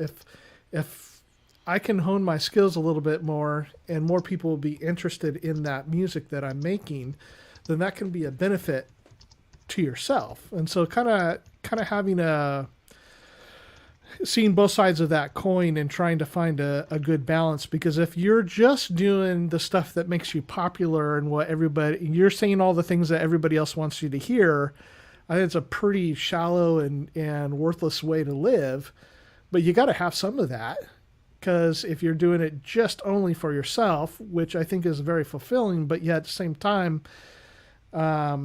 A: if I can hone my skills a little bit more and more people will be interested in that music that I'm making, then that can be a benefit to yourself. And so kind of having seeing both sides of that coin and trying to find a good balance, because if you're just doing the stuff that makes you popular and you're saying all the things that everybody else wants you to hear, I think it's a pretty shallow and worthless way to live. But you got to have some of that, because if you're doing it just only for yourself, which I think is very fulfilling, but yet at the same time, I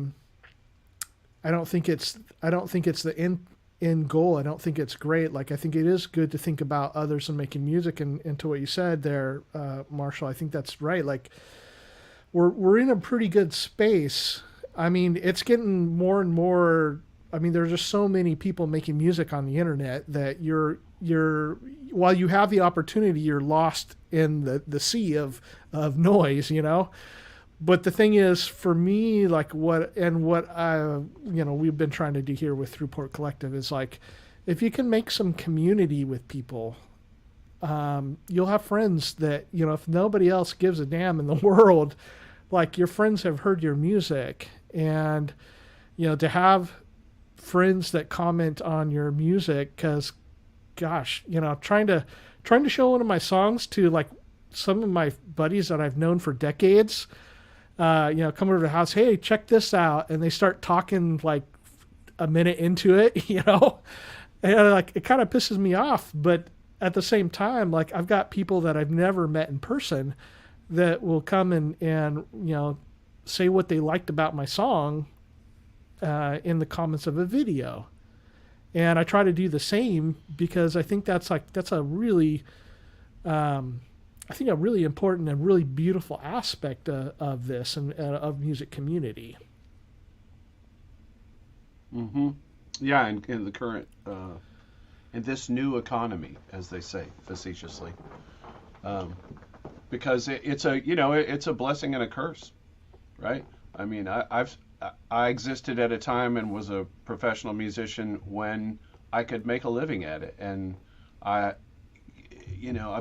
A: don't think it's the end goal. I don't think it's great. Like, I think it is good to think about others and making music, and to what you said there, Marshall, I think that's right. Like, we're in a pretty good space. I mean, it's getting more and more. I mean, there's just so many people making music on the internet that you're while you have the opportunity, you're lost in the sea of noise, But the thing is, for me, like what we've been trying to do here with Thru Port Collective is like, if you can make some community with people, you'll have friends that, if nobody else gives a damn in the world, like your friends have heard your music, and, to have friends that comment on your music, because gosh, trying to show one of my songs to like some of my buddies that I've known for decades, come over to the house, hey, check this out. And they start talking like a minute into it, and like, it kind of pisses me off. But at the same time, like, I've got people that I've never met in person that will come and say what they liked about my song in the comments of a video. And I try to do the same, because I think that's a really, a really important and really beautiful aspect of this and of music community.
B: Mm-hmm. Yeah, in the current, in this new economy, as they say facetiously, because it's a blessing and a curse, right? I mean, I existed at a time and was a professional musician when I could make a living at it, and I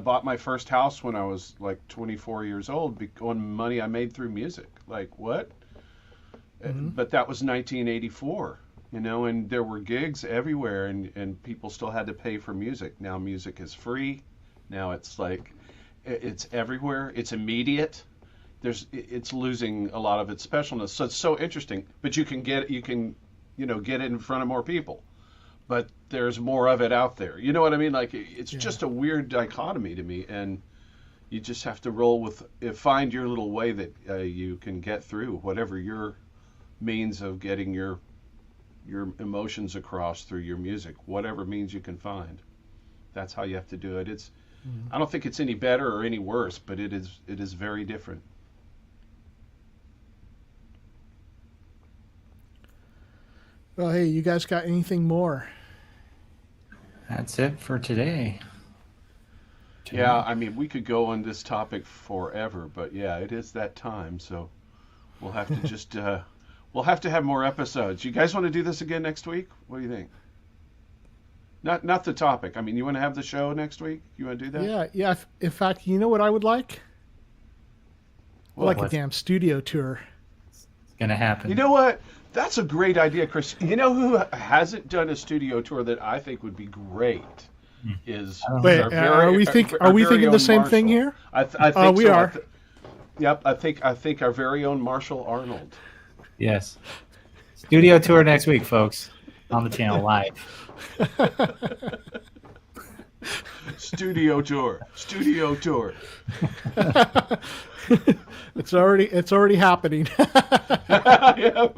B: bought my first house when I was like 24 years old on money I made through music. Like, what? Mm-hmm. But that was 1984, and there were gigs everywhere, and people still had to pay for music. Now music is free. Now it's like, it's everywhere. It's immediate. It's losing a lot of its specialness. So it's so interesting. But you can get it in front of more people. But there's more of it out there. You know what I mean? Like, it's just a weird dichotomy to me, and you just have to roll with it. Find your little way that you can get through whatever your means of getting your emotions across through your music, whatever means you can find. That's how you have to do it. I don't think it's any better or any worse, but it is very different.
A: Well, hey, you guys got anything more?
C: That's it for today.
B: Yeah, I mean, we could go on this topic forever, but yeah, it is that time, so we'll have to just we'll have to have more episodes. You guys want to do this again next week? What do you think? Not the topic. I mean, you want to have the show next week? You want to do that?
A: Yeah, yeah. In fact, you know what I would like? I'd like a
C: What?
A: damn studio tour.
C: It's gonna happen.
B: You know what? That's a great idea, Chris. You know who hasn't done a studio tour that I think would be great? Is
A: Wait,
B: our
A: are we
B: very
A: thinking the
B: own
A: same thing
B: Marshall.
A: here?
B: I think
A: we
B: so.
A: are.
B: Yep, I think our very own Marshal Arnold.
C: Yes. Studio tour next week, folks, on the channel live.
B: Studio tour.
A: It's already happening.
B: Yeah,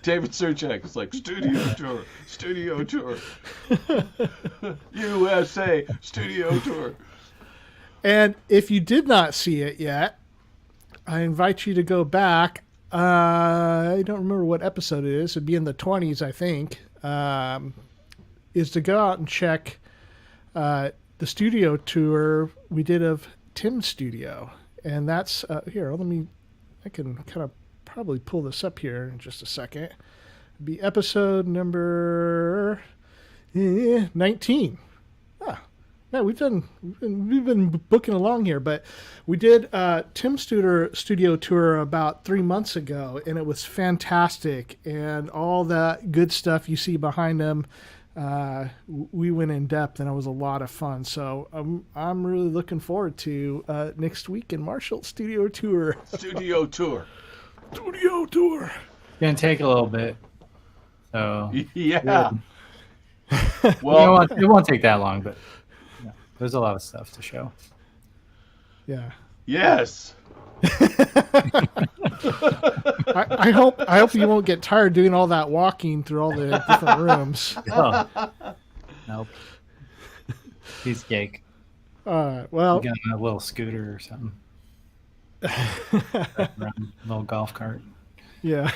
B: David Surchak is like studio tour, USA studio tour.
A: And if you did not see it yet, I invite you to go back. I don't remember what episode it is. It'd be in the 20s, I think. Is to go out and check the studio tour we did of Tim's studio. And that's here. I can kind of probably pull this up here in just a second. It'd be episode number 19. Man, we've been booking along here, but we did Tim's studio tour about 3 months ago, and it was fantastic. And all that good stuff you see behind them, we went in depth, and it was a lot of fun. So I'm really looking forward to next week in Marshall studio tour.
B: Studio tour.
A: Studio tour.
C: It's gonna take a little bit. So
B: Yeah.
C: well, it won't take that long, but yeah, there's a lot of stuff to show.
A: Yeah.
B: Yes.
A: I hope you won't get tired doing all that walking through all the different rooms.
C: Oh. Nope. Piece of cake.
A: Well,
C: You got a little scooter or something. Around, little golf cart.
A: yeah.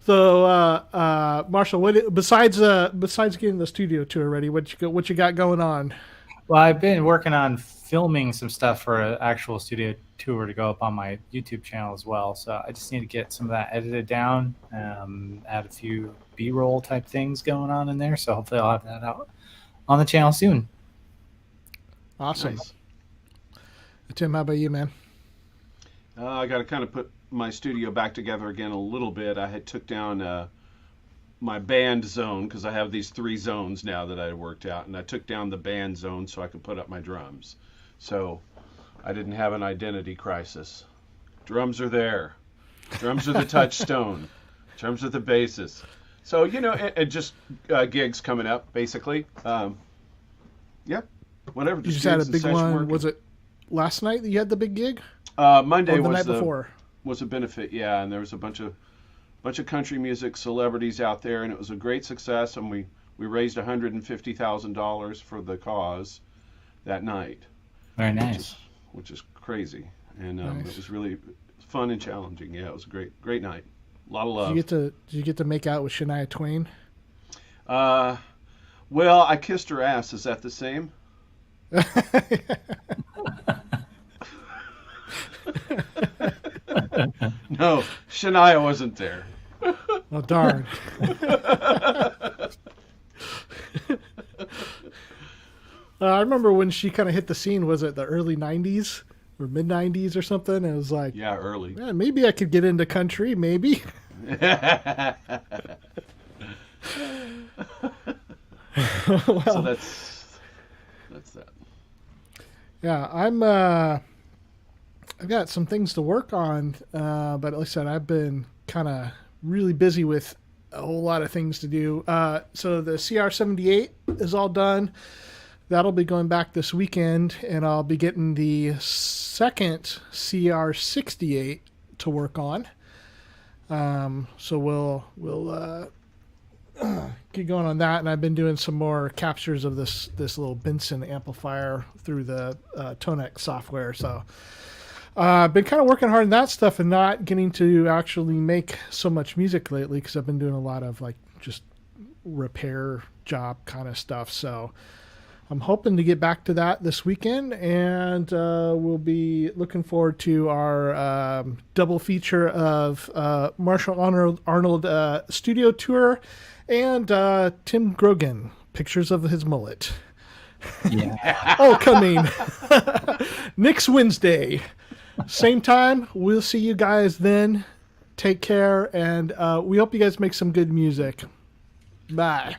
A: So, Marshall, besides getting the studio tour ready, what you got going on?
C: Well, I've been working on filming some stuff for an actual studio tour to go up on my YouTube channel as well. So I just need to get some of that edited down, add a few B-roll type things going on in there. So hopefully I'll have that out on the channel soon.
A: Awesome.
B: Nice.
A: Tim, how about you, man?
B: I got to kind of put my studio back together again a little bit. I had took down my band zone because I have these 3 zones now that I worked out, and I took down the band zone so I could put up my drums. So I didn't have an identity crisis. Drums are there. Drums are the touchstone. Drums are the basis. So, and just gigs coming up, basically. Yep. Whatever.
A: You just had a big one.
B: Work.
A: Was it last night that you had the big gig?
B: Monday
A: or the
B: was
A: night before?
B: Was a benefit, yeah, and there was a bunch of country music celebrities out there, and it was a great success, and we raised $150,000 for the cause that night.
C: Very nice.
B: Which is crazy, and
A: Nice.
B: it was really fun and challenging. Yeah, it was a great night. A lot of love.
A: Did you get to make out with Shania Twain?
B: Well, I kissed her ass. Is that the same? No, Shania wasn't there.
A: Oh, darn. I remember when she kind of hit the scene, was it the early 90s or mid 90s or something? And it was like,
B: Yeah, early.
A: man, maybe I could get into country, maybe.
B: So that's that.
A: Yeah, I've got some things to work on, but like I said, I've been kind of really busy with a whole lot of things to do. So the CR78 is all done. That'll be going back this weekend, and I'll be getting the second CR68 to work on. So we'll get going on that, and I've been doing some more captures of this little Benson amplifier through the Tonex software. So I've been kind of working hard on that stuff and not getting to actually make so much music lately because I've been doing a lot of like just repair job kind of stuff. So I'm hoping to get back to that this weekend, and we'll be looking forward to our double feature of Marshal Arnold studio tour and Tim Grogan pictures of his mullet.
C: Yeah.
A: All coming next Wednesday. Same time. We'll see you guys then. Take care, and we hope you guys make some good music. Bye.